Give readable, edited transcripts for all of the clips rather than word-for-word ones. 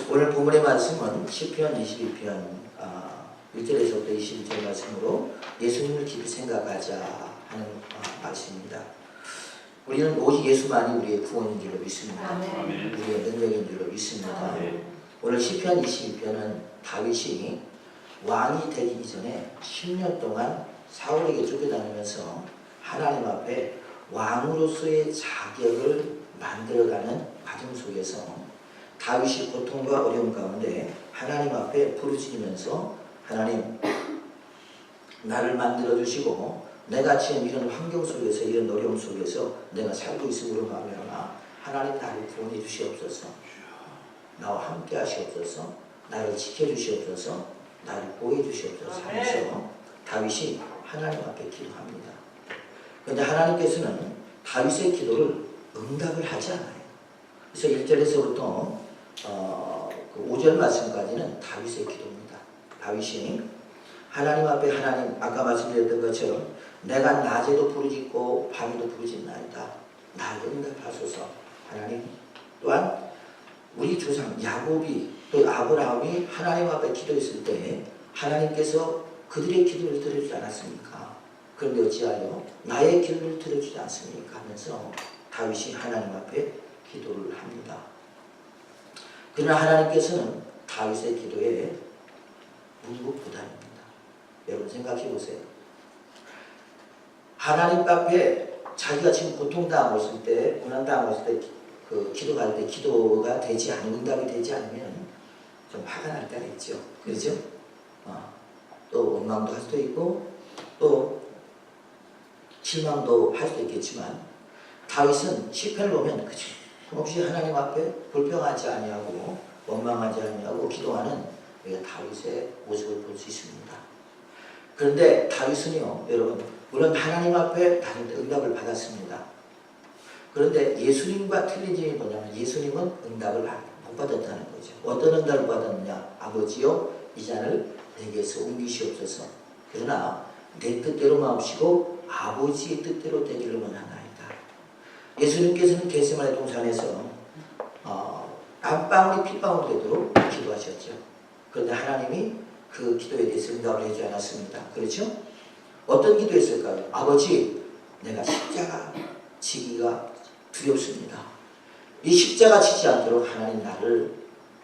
오늘 본문의 말씀은 시편 22편 1절에서부터 22절 말씀으로 예수님을 깊이 생각하자 하는 말씀입니다. 우리는 오직 예수만이 우리의 구원인 줄로 믿습니다. 아멘. 우리의 능력인 줄로 믿습니다. 아멘. 오늘 시편 22편은 다윗이 왕이 되기 이전에 10년 동안 사울에게 쫓겨다니면서 하나님 앞에 왕으로서의 자격을 만들어가는 과정 속에서 다윗이 고통과 어려움 가운데 하나님 앞에 부르짖으면서 하나님, 나를 만들어주시고 내가 지금 이런 환경 속에서, 이런 어려움 속에서 내가 살고 있음으로 말미암아 하나님 나를 구원해 주시옵소서, 나와 함께 하시옵소서, 나를 지켜주시옵소서, 나를 보호해 주시옵소서 하면서 다윗이 하나님 앞에 기도합니다. 그런데 하나님께서는 다윗의 기도를 응답을 하지 않아요. 그래서 1절에서부터 5절 말씀까지는 다윗의 기도입니다. 다윗이 하나님 앞에, 하나님 아까 말씀드렸던 것처럼 내가 낮에도 부르짖고 밤에도 부르짖나이다, 나를 응답하소서. 하나님, 또한 우리 조상 야곱이 또 아브라함이 하나님 앞에 기도했을 때 하나님께서 그들의 기도를 들어주지 않았습니까? 그런데 어찌하여 나의 기도를 들어주지 않습니까? 하면서 다윗이 하나님 앞에 기도를 합니다. 그러나 하나님께서는 다윗의 기도에 묵묵부답입니다. 여러분 생각해 보세요. 하나님 앞에 자기가 지금 고통당하고 있을 때, 고난당하고 있을 때 그 기도할 때 기도가 되지 않으면, 응답이 되지 않으면 좀 화가 날 때가 있죠. 그렇죠? 또 원망도 할 수도 있고 또 실망도 할 수도 있겠지만 다윗은 시편을 보면 없이 하나님 앞에 불평하지 아니하고 원망하지 아니하고 기도하는 다윗의 모습을 볼 수 있습니다. 그런데 다윗은요, 여러분, 물론 하나님 앞에 다른 응답을 받았습니다. 그런데 예수님과 틀린 점이 뭐냐면 예수님은 응답을 못 받았다는 거죠. 어떤 응답을 받았느냐? 아버지여, 이 잔을 내게서 옮기시옵소서. 그러나 내 뜻대로 마옵시고 아버지의 뜻대로 되기를 원하나이다. 예수님께서는 겟세마네 동산에서 한 방울이 핏방울 되도록 기도하셨죠. 그런데 하나님이 그 기도에 대해서 응답을 해주지 않았습니다. 그렇죠? 어떤 기도했을까요? 아버지, 내가 십자가 지기가 두렵습니다. 이 십자가 지지 않도록 하나님 나를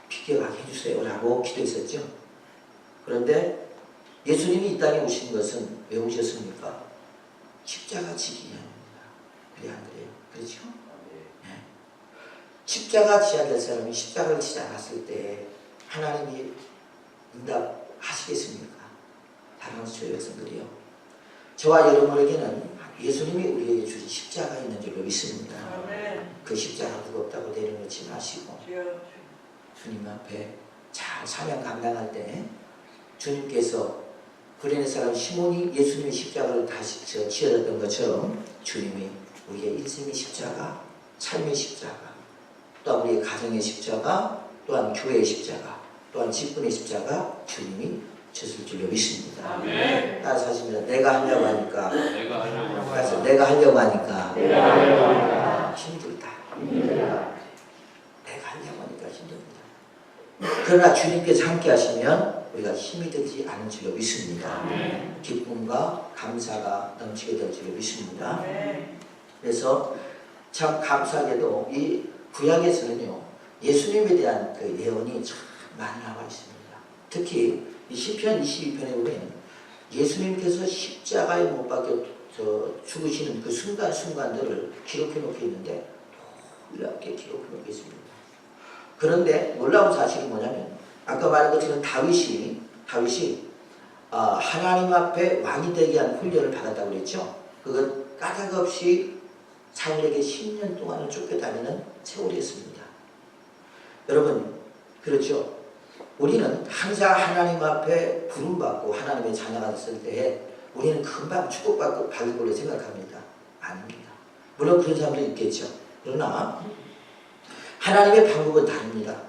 비켜가게 해주세요 라고 기도했었죠. 그런데 예수님이 이 땅에 오신 것은 왜 오셨습니까? 십자가 지기 위함입니다. 그래 안 그래요? 그렇죠? 네. 십자가 지어야 될 사람이 십자가를 지지 않았을 때 하나님이 응답하시겠습니까? 사랑하는 주의 백성들이요, 저와 여러분에게는 예수님이 우리에게 주신 십자가 있는 줄로 믿습니다. 그 십자가 무겁다고 내려놓지 마시고 주님 앞에 잘 사명 감당할 때 주님께서 구레네 사람 시몬이 예수님의 십자가를 다시 지어졌던 것처럼 주님이 우리의 인생의 십자가, 삶의 십자가, 또한 우리의 가정의 십자가, 또한 교회의 십자가, 또한 직분의 십자가 주님이 졌을 줄로 믿습니다. 아멘. 따라서 하십니다. 내가 하려고 하니까, 내가 내가 하려고 하니까 힘들다. 내가 하려고 하니까 힘듭니다. 그러나 주님께서 함께 하시면 우리가 힘이 들지 않은 줄로 믿습니다. 기쁨과 감사가 넘치게 될 줄로 믿습니다. 그래서 참 감사하게도 이 구약에서는요, 예수님에 대한 그 예언이 참 많이 나와 있습니다. 특히 이 시편 22편에 보면 예수님께서 십자가에 못 박혀 죽으시는 그 순간순간들을 기록해 놓고 있는데 놀랍게 기록해 놓고 있습니다. 그런데 놀라운 사실이 뭐냐면 아까 말한 것처럼 다윗이 하나님 앞에 왕이 되기 위한 훈련을 받았다고 그랬죠. 그건 까닭없이 사울에게 10년 동안을 쫓겨다니는 세월이었습니다. 여러분, 그렇죠? 우리는 항상 하나님 앞에 부름받고 하나님의 자녀가 됐을 때 우리는 금방 축복받고 받을 걸로 생각합니다. 아닙니다. 물론 그런 사람도 있겠죠. 그러나 하나님의 방법은 다릅니다.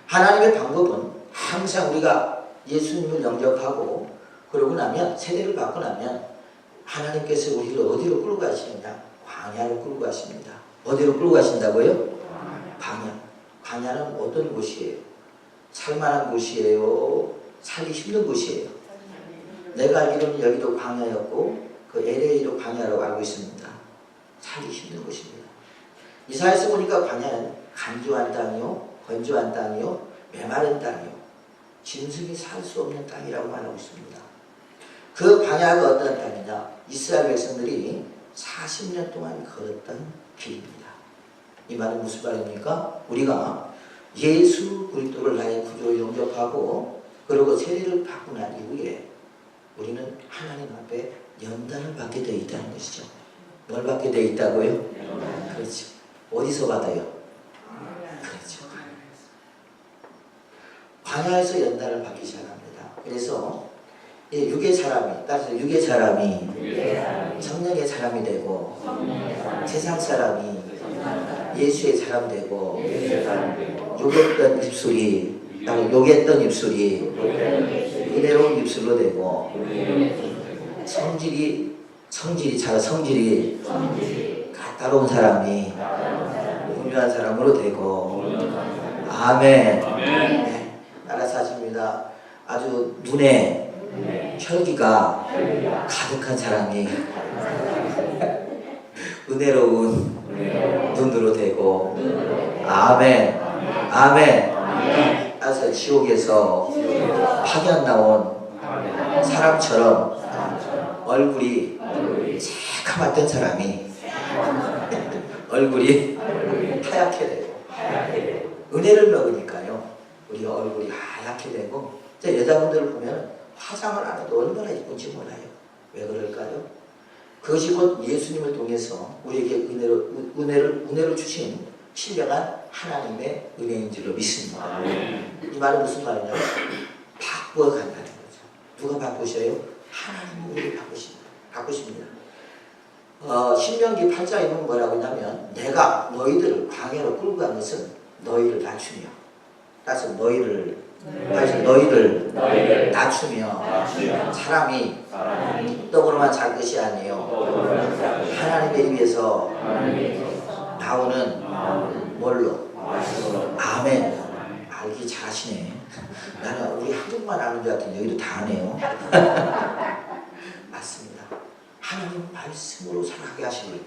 하나님의 방법은 항상 우리가 예수님을 영접하고 그러고 나면, 세대를 받고 나면 하나님께서 우리를 어디로 끌고 가시느냐? 광야로 끌고 가십니다. 어디로 끌고 가신다고요? 광야. 광야는 어떤 곳이에요? 살만한 곳이에요? 살기 힘든 곳이에요? 내가 알기로는 여기도 광야였고 그 LA도 광야라고 알고 있습니다. 살기 힘든 곳입니다. 이사야서 보니까 광야는 간조한 땅이요, 건조한 땅이요, 메마른 땅이요, 짐승이 살 수 없는 땅이라고 말하고 있습니다. 그 광야가 어떤 땅이냐? 이스라엘 백성들이 40년 동안 걸었던 길입니다. 이 말은 무슨 말입니까? 우리가 예수 그리스도를 나의 구주로 영접하고 그리고 세례를 받고 난 이후에 우리는 하나님 앞에 연단을 받게 되어 있다는 것이죠. 뭘 받게 되어 있다고요? 그렇죠. 어디서 받아요? 그렇죠. 광야에서 연단을 받기 시작합니다. 그래서 육의 사람이, 따라서 육의 사람이 성령의 사람이 되고 세상 사람이 예수의 사람 되고 욕했던 입술이 욕했던 입술이 은혜로운 입술로 되고 성질이 까다로운 사람이 온유한 사람으로 되고 아멘. 네, 따라서 하십니다. 아주 눈에 혈기가 가득한 사람이 은혜로운 눈으로 되고 아멘. 아멘. 따라서 지옥에서 파견 나온 사람처럼 얼굴이 새카맣던 사람이 얼굴이 하얗게 되고 은혜를 먹으니까요 우리 얼굴이 하얗게 되고 여자분들을 보면 화장을 안 해도 얼마나 이쁜지 몰라요. 왜 그럴까요? 그것이 곧 예수님을 통해서 우리에게 은혜를 주신 신령한 하나님의 은혜인 줄로 믿습니다. 이 말은 무슨 말이냐면 바꾸어 간다는 거죠. 누가 바꾸셔요? 하나님이 우리를 바꾸십니다. 신명기 8장에 보면 뭐라고 하냐면 내가 너희들을 광야로 끌고 간 것은 너희를 낮추며 따라서 너희를 낮추며 사람이 떡으로만 살 것이 아니에요. 하나님의 입에서 나오는 뭘로? 아멘. 알기 잘하시네. 나는 우리 한국만 아는 줄 알았더니 여기도 다 아네요. 맞습니다. 하나님 말씀으로 살아가게 하시고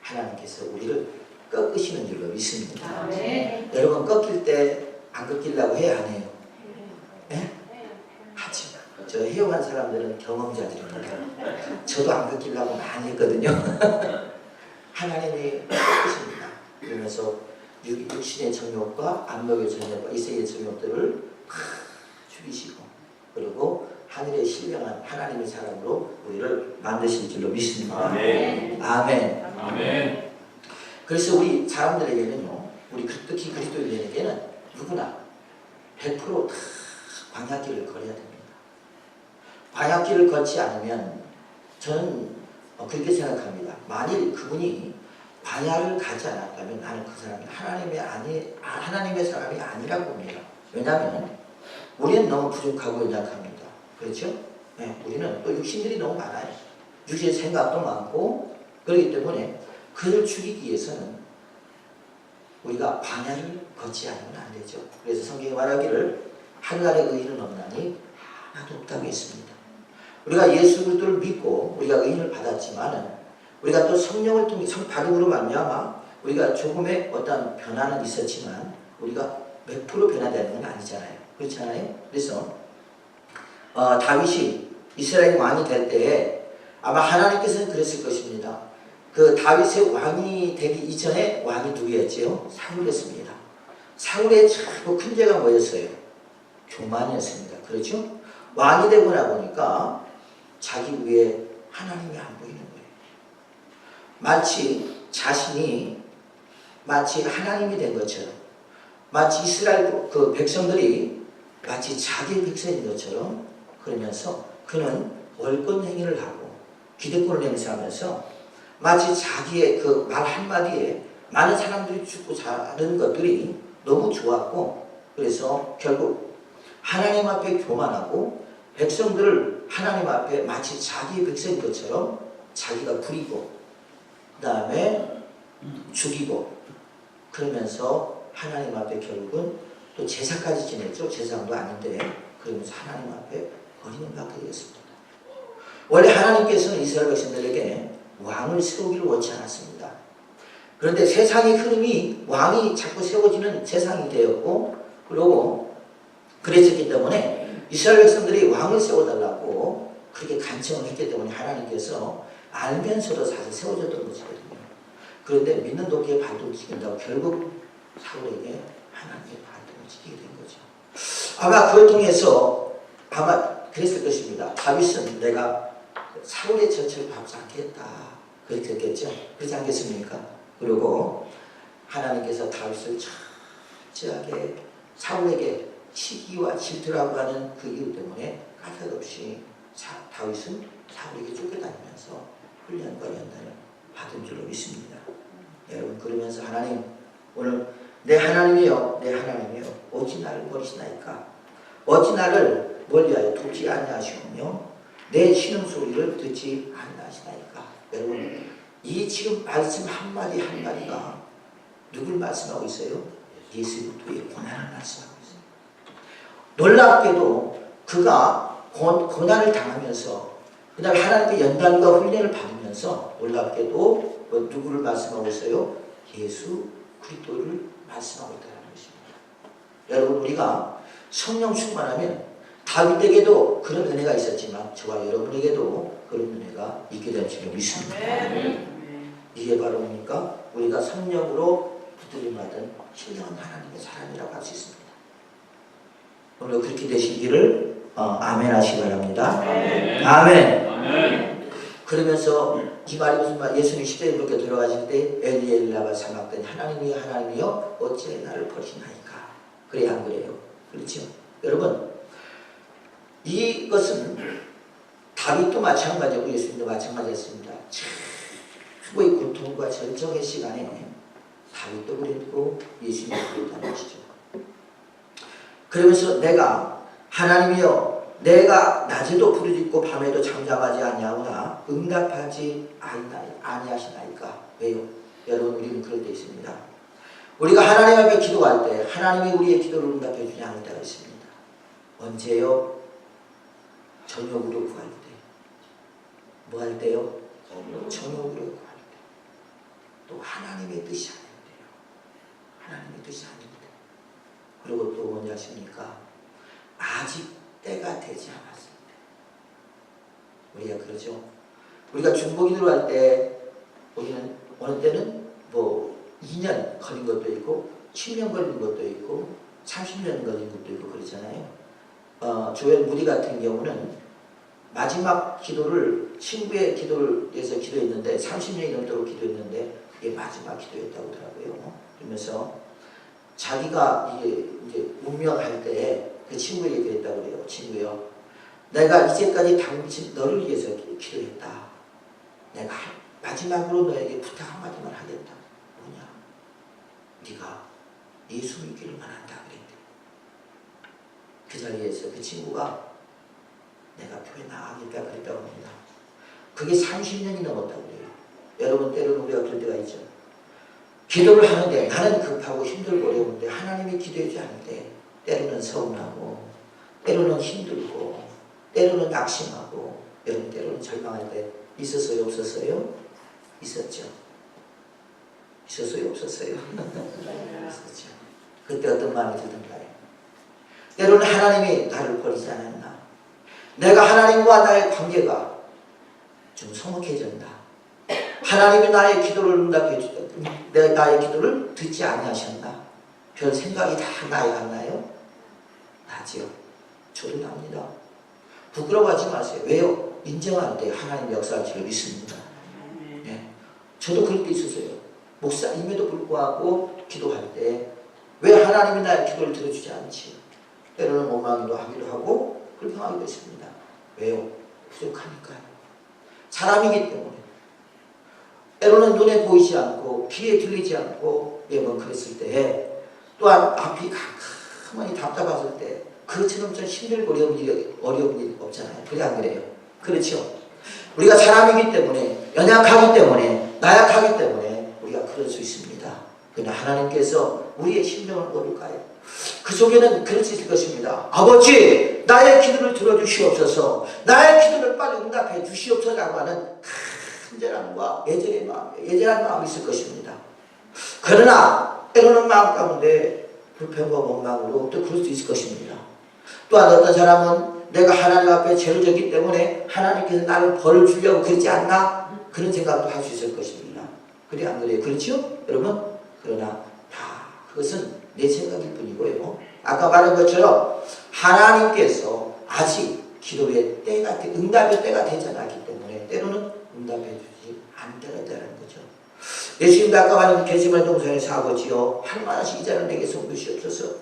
하나님께서 우리를 꺾으시는 줄로 믿습니다. 여러분 꺾일 때 안 꺾이려고 해야 안 해요? 네? 하지. 저 해용한 사람들은 경험자들입니다. 저도 안 꺾이려고 많이 했거든요. 하나님이 꺾으십니다. 그러면서 육신의 정욕과 안목의 정욕과 이세의 정욕들을 죽이시고 그리고 하늘의 신령한 하나님의 사람으로 우리를 만드실 줄로 믿습니다. 아멘. 아멘. 그래서 우리 사람들에게는요, 우리 특히 그리스도인에게는 누구나 100% 다 광야길을 걸어야 됩니다. 광야길을 걷지 않으면 저는 그렇게 생각합니다. 만일 그분이 광야를 가지 않았다면 나는 그 사람이 하나님의 사람이 아니라고 봅니다. 왜냐하면 우리는 너무 부족하고 연약합니다. 그렇죠? 네, 우리는 또 육신들이 너무 많아요. 육신의 생각도 많고 그렇기 때문에 그를 죽이기 위해서는 우리가 광야를 걷지 않으면 안 되죠. 그래서 성경이 말하기를 하늘나라에 의인은 없나니 하나도 없다고 했습니다. 우리가 예수 그리스도를 믿고 우리가 의인을 받았지만은 우리가 또 성령을 통해 성받음으로 말미암아 우리가 조금의 어떤 변화는 있었지만 우리가 100% 변화되는 건 아니잖아요. 그렇잖아요. 그래서 다윗이 이스라엘 왕이 될 때에 아마 하나님께서는 그랬을 것입니다. 그 다윗의 왕이 되기 이전에 왕이 누구였지요? 사울이었습니다. 사울의 최고 큰 죄가 뭐였어요? 교만이었습니다. 그렇죠? 왕이 되고 나 보니까 자기 위에 하나님이 안 보이는 거예요. 마치 자신이 마치 하나님이 된 것처럼 마치 이스라엘 그 백성들이 마치 자기의 백성인 것처럼 그러면서 그는 월권 행위를 하고 기득권을 행사하면서 마치 자기의 그 말 한마디에 많은 사람들이 죽고 사는 것들이 너무 좋았고 그래서 결국 하나님 앞에 교만하고 백성들을 하나님 앞에 마치 자기의 백성인 것처럼 자기가 부리고 그 다음에 죽이고 그러면서 하나님 앞에 결국은 또 제사까지 지냈죠. 제사장도 아닌데 그러면서 하나님 앞에 버림을 받게 되었습니다. 원래 하나님께서는 이스라엘 백성들에게 왕을 세우기를 원치 않았습니다. 그런데 세상의 흐름이 왕이 자꾸 세워지는 세상이 되었고, 그리고 그랬었기 때문에 이스라엘 백성들이 왕을 세워달라고 그렇게 간청을 했기 때문에 하나님께서 알면서도 사실 세워졌던 것이거든요. 그런데 믿는 도끼에 발톱을 찍는다고 결국 사울에게 하나님의 발톱을 찍게 된 거죠. 아마 그걸 통해서 아마 그랬을 것입니다. 다윗은 내가 사울의 젖을 밟지 않겠다 그렇게 했겠죠. 그렇지 않겠습니까? 그리고 하나님께서 다윗을 철저하게 사울에게 시기와 질투라고 하는 그 이유 때문에 까닭없이 다윗은 사울에게 쫓겨다니면서 훈련과 연단을 받은 줄로 믿습니다. 여러분, 그러면서 하나님, 오늘 내 하나님이여, 내 하나님이여, 어찌 나를 버리시나이까? 어찌 나를 멀리하여 두지 아니하시오며 내 신음소리를 듣지 아니하시나이까? 여러분, 이 지금 말씀 한마디 한마디가 누굴 말씀하고 있어요? 예수 그리스도의 고난을 말씀하고 있어요. 놀랍게도 그가 고난을 당하면서 그 다음에 하나님의 연단과 훈련을 받으면서 놀랍게도 누구를 말씀하고 있어요? 예수 그리스도를 말씀하고 있다는 것입니다. 여러분, 우리가 성령 충만하면 다윗에게도 그런 은혜가 있었지만 저와 여러분에게도 그런 은혜가 있게 될 줄을 믿습니다. 이게 바로 뭡니까? 우리가 성령으로 붙들림 받은 신령한 하나님의 사람이라고 할 수 있습니다. 오늘 그렇게 되시기를 아멘 하시기 바랍니다. 아멘. 그러면서 이 말이 무슨 말? 예수님 시대에 그렇게 돌아가실 때 엘리엘라가 사막더니 하나님이여 어찌 나를 버리시나이까? 그래 안 그래요? 그렇죠? 여러분, 이것은 다윗도 마찬가지고 예수님도 마찬가지였습니다. 최고의 고통과 절정의 시간에 다윗도 그랬고 예수님도 그랬다는 것이죠. 그러면서 내가 하나님이여 내가 낮에도 부르짖고 밤에도 잠잠하지 아니하오나 응답하지 아니하시나이까? 왜요? 여러분, 우리는 그럴 때 있습니다. 우리가 하나님 앞에 기도할 때 하나님이 우리의 기도를 응답해 주지 않을 때가 있습니다. 언제요? 정욕으로 구할 때. 뭐 할 때요? 정욕으로 구할 때. 또 하나님의 뜻이 아닐 때요. 하나님의 뜻이 아닐 때. 그리고 또 뭔지 아십니까? 아직 때가 되지 않았을 때. 우리가 그러죠. 우리가 중보기도를 할 때 우리는 어느 때는 뭐 2년 걸린 것도 있고 10년 걸린 것도 있고 30년 걸린 것도 있고 그러잖아요. 조엘 무디 같은 경우는 마지막 기도를 친구의 기도를 위해서 기도했는데 30년이 넘도록 기도했는데 이게 마지막 기도였다고 하더라고요. 그러면서 자기가 이제 운명할 때 그 친구에게 그랬다고 그래요. 친구요, 내가 이제까지 당신 너를 위해서 기도했다. 내가 마지막으로 너에게 부탁 한마디만 하겠다. 뭐냐? 네가 예수 믿기를 원한다 그랬대. 그 자리에서 그 친구가 내가 교회 나가겠다 그랬다고 합니다. 그게 30년이 넘었다고 그래요. 여러분, 때로는 우리가 그럴 때가 있죠. 기도를 하는데 나는 급하고 힘들고 어려운데 하나님이 기도해주지 않을 때 때로는 서운하고 때로는 힘들고 때로는 낙심하고 여러분, 때로는 절망할 때 있었어요? 없었어요? 있었죠. 있었어요? 없었어요? 있었죠. 그때 어떤 마음이 들던가요? 때로는 하나님이 나를 버리지 않았나? 내가 하나님과 나의 관계가 좀 소목해졌나? 하나님이 나의 기도를 응답해 주다. 내가 나의 기도를 듣지 아니하셨나? 별 생각이 다 나에 갔나요? 나지요. 저도 납니다. 부끄러워하지 마세요. 왜요? 인정할 때 하나님 역사할 줄을 믿습니다. 네. 저도 그럴 때 있었어요. 목사님에도 불구하고 기도할 때 왜 하나님이 나의 기도를 들어주지 않지? 때로는 원망도 하기도 하고 불평하기도 했습니다. 왜요? 부족하니까요. 사람이기 때문에. 때로는 눈에 보이지 않고 귀에 들리지 않고 매번 그랬을 때 또한 앞이 가만히 답답했을 때 그처럼 좀 힘들고 어려운 일 없잖아요. 그래 안 그래요? 그렇죠? 우리가 사람이기 때문에 연약하기 때문에 나약하기 때문에 우리가 그럴 수 있습니다. 그러나 하나님께서 우리의 심정을 모를까요? 그 속에는 그럴 수 있을 것입니다. 아버지, 나의 기도를 들어주시옵소서, 나의 기도를 빨리 응답해 주시옵소서라고 하는 간절함과 애절한 마음이 있을 것입니다. 그러나 때로는 마음 가운데 불평과 원망으로 또 그럴 수 있을 것입니다. 또한 어떤 사람은 내가 하나님 앞에 죄를 졌기 때문에 하나님께서 나를 벌을 주려고 그러지 않나? 그런 생각도 할 수 있을 것입니다. 그래 안 그래요? 그렇죠? 여러분? 그러나 다 그것은 내 생각일 뿐이고요. 아까 말한 것처럼 하나님께서 아직 기도의 때가, 응답의 때가 되지 않았기 때문에 때로는 응답해 주지 않더라는 거죠. 예수님도 아까 말한 게세마네 동산에서 아버지여 할 만하신 이 자를 내게 쏟으시옵소서.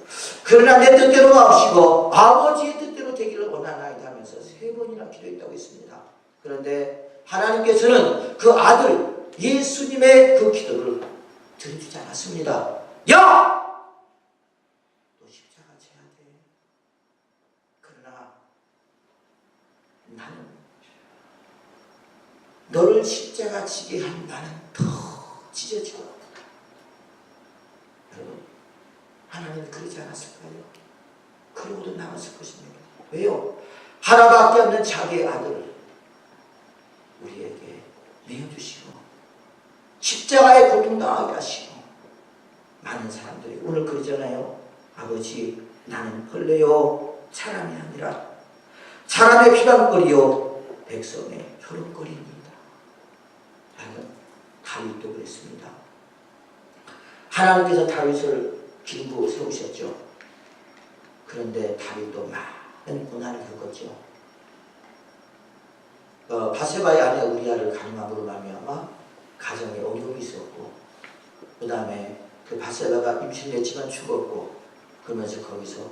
그러나 내 뜻대로 마옵시고 아버지의 뜻대로 되기를 원하나이다 하면서 3번이나 기도했다고 했습니다. 그런데 하나님께서는 그 아들 예수님의 그 기도를 들어주지 않았습니다. 야! 너 십자가 져야 돼. 그러나 나는 너를 십자가 지게 한 나는 더 찢어지고 아프다. 여러분, 하나님은 그러지 않았을까요? 그러고도 남았을 것입니다. 왜요? 하나밖에 없는 자기의 아들을 우리에게 내어주시고 십자가에 고통당하게 하시고 많은 사람들이 오늘 그러잖아요. 아버지, 나는 벌레요 사람이 아니라 사람의 피방거리요 백성의 조롱거리입니다. 다윗도 그랬습니다. 하나님께서 다윗을 기름 부어 세우셨죠. 그런데 다윗도 많은 고난을 겪었죠. 바세바의 아내 우리아를 간음함으로 말미암아 가정에 어려움이 있었고, 그 다음에 그 바세바가 임신했지만 죽었고, 그러면서 거기서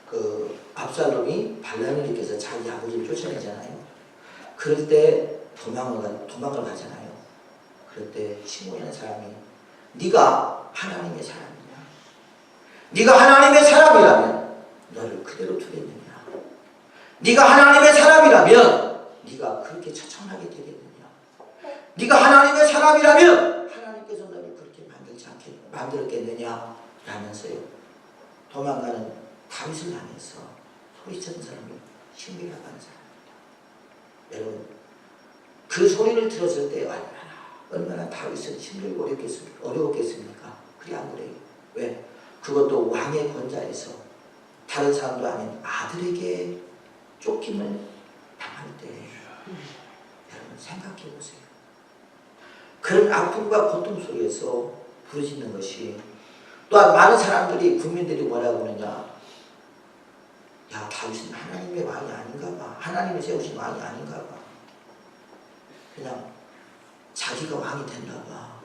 그 압살롬이 반란을 일으켜서 자기 아버지를 쫓아내잖아요. 그럴 때 도망을 가잖아요. 그럴 때 시므온이라는 사람이 네가 하나님의 사람이냐? 네가 하나님의 사람이라면 너를 그대로 두겠느냐? 네가 하나님의 사람이라면 네가 그렇게 처참하게 되겠느냐? 네가 하나님의 사람이라면 하나님께서 너를 그렇게 만들었겠느냐? 라면서요. 도망가는 다윗을 향해서 소리쳤던 사람이 신비라고 하는 사람입니다. 여러분, 그 소리를 들었을 때 얼마나 다윗은 힘들고 어려웠겠습니까? 그래 안 그래요? 왜? 그것도 왕의 권좌에서 다른 사람도 아닌 아들에게 쫓김을 당할 때 여러분 생각해 보세요. 그런 아픔과 고통 속에서 부르짖는 것이, 또한 많은 사람들이, 국민들이 뭐라고 하느냐? 야, 다윗은 하나님의 왕이 아닌가 봐. 하나님이 세우신 왕이 아닌가 봐. 그냥 자기가 왕이 됐나 봐.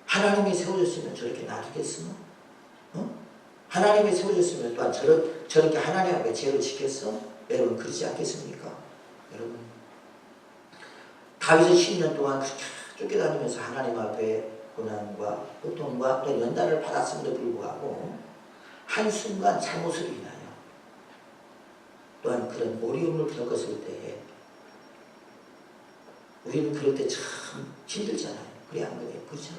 하나님이 세워줬으면 저렇게 놔두겠어? 하나님이 세워줬으면 또한 저렇게 하나님 앞에 죄를 지켰어? 여러분, 그러지 않겠습니까? 여러분, 다윗은 10년 동안 그렇게 쫓겨다니면서 하나님 앞에 고난과 고통과 또 연단을 받았음에도 불구하고 한순간 잘못을 인하여 또한 그런 어려움을 겪었을 때에 우리는 그럴 때 참 힘들잖아요. 그래 안 그래요? 그렇죠?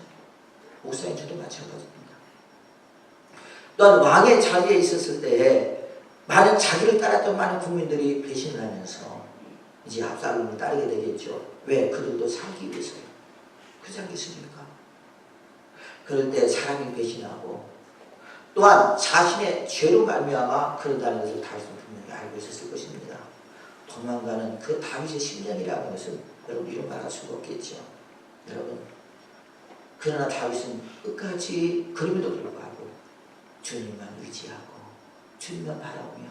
목사님 저도 마찬가지입니다. 또한 왕의 자리에 있었을 때에 많은 자기를 따랐던 많은 국민들이 배신을 하면서 이제 압살롬을 따르게 되겠죠. 왜? 그들도 살기 위해서요. 그렇지 않겠습니까? 그럴 때 사람이 배신하고 또한 자신의 죄로 말미암아 그런다는 것을 다윗은 분명히 알고 있었을 것입니다. 도망가는 그 다윗의 심정이라는 것은 여러분 이런 말할 수가 없겠죠. 여러분, 그러나 다윗은 끝까지 그럼에도 불구하고 주님만 의지하고 주님만 바라보며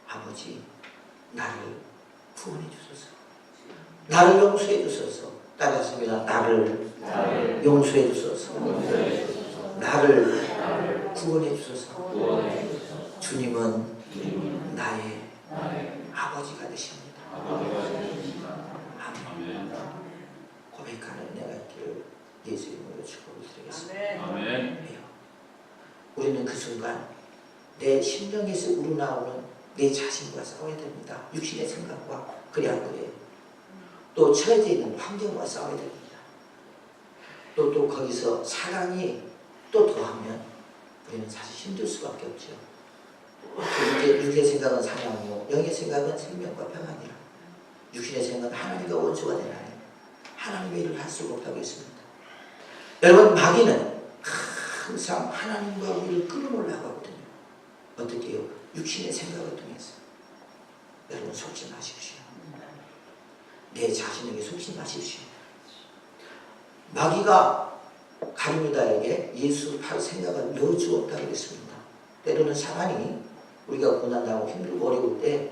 아버지, 나를 구원해 주소서, 나를 용서해 주소서, 따라했습니다. 나를 용서해 주소서, 나를 구원해 주소서. 주님은 나의 아버지가 되십니다. 아멘. 고백하는 은혜가 있기를 예수 이름으로 축복을 드리겠습니다. 아멘. 우리는 그 순간 내 심령에서 우러나오는 내 자신과 싸워야 됩니다. 육신의 생각과, 그래 안 그래요? 또 처해져 있는 환경과 싸워야 됩니다. 또 거기서 사랑이 또 더하면 우리는 사실 힘들 수밖에 없죠. 육의 생각은 사냥이요 영의 생각은 생명과 평안이라. 육신의 생각은 하나님과 원수가 되는 하나님, 하나님의 일을 할 수가 없다고 했습니다. 여러분, 마귀는 항상 하나님과 우리를 끌어올라고 하거든요. 어떻게 해요? 육신의 생각을 통해서. 여러분, 속지 마십시오. 내 자신에게 속지 마십시오. 마귀가 가룟유다에게 예수 팔 생각을 넣어주었다고 했습니다. 때로는 사단이 우리가 고난당하고 힘들고 어려울 때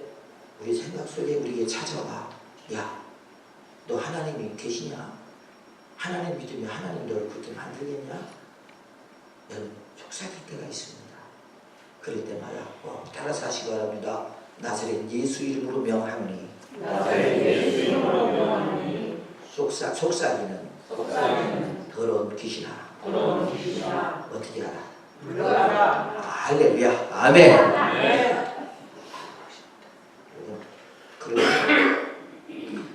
우리 생각 속에 우리에게 찾아와. 야, 너 하나님이 계시냐? 하나님 믿으면 하나님 너를 그렇게 만들겠냐? 여러분, 속삭일 때가 있습니다. 그럴 때마다 따라서 하시기 바랍니다. 나사렛 예수 이름으로 명하노니. 속삭이는 더러운 귀신아. 어떻게 하라? 물러가라. 할렐루야. 아멘.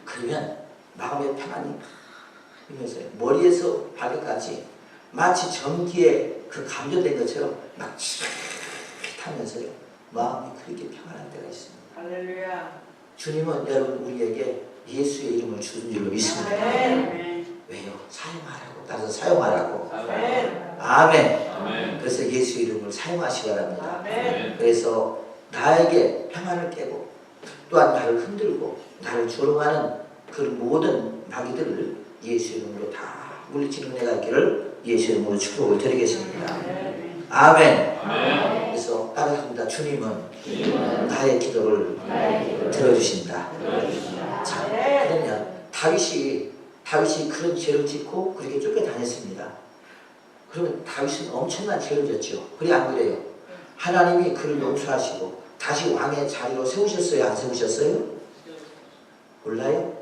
그러면 마음의 평안이 이면서 머리에서 발끝까지 마치 전기에 그 감전된 것처럼 막 타면서요. 마음이 그렇게 평안한 때가 있습니다. 할렐루야. 주님은 여러분 우리에게 예수의 이름을 주신 줄로 믿습니다. 아멘. 왜요? 사용하라고. 따라서 사용하라고. 아멘. 아멘. 아멘. 그래서 예수 이름을 사용하시기 바랍니다. 아멘. 그래서 나에게 평안을 깨고 또한 나를 흔들고 나를 조롱하는 그 모든 마귀들을 예수 이름으로 다 물리치는 은혜가 있기를 예수 이름으로 축복을 드리겠습니다. 아멘. 아멘. 그래서 따라합니다. 주님은 나의 기도를 들어주신다. 자, 그러면 다윗이 그런 죄를 짓고 그렇게 쫓겨다녔습니다. 그러면 다윗은 엄청난 죄를 졌죠. 그래 안 그래요? 하나님이 그를 용서하시고 다시 왕의 자리로 세우셨어요? 안 세우셨어요? 몰라요?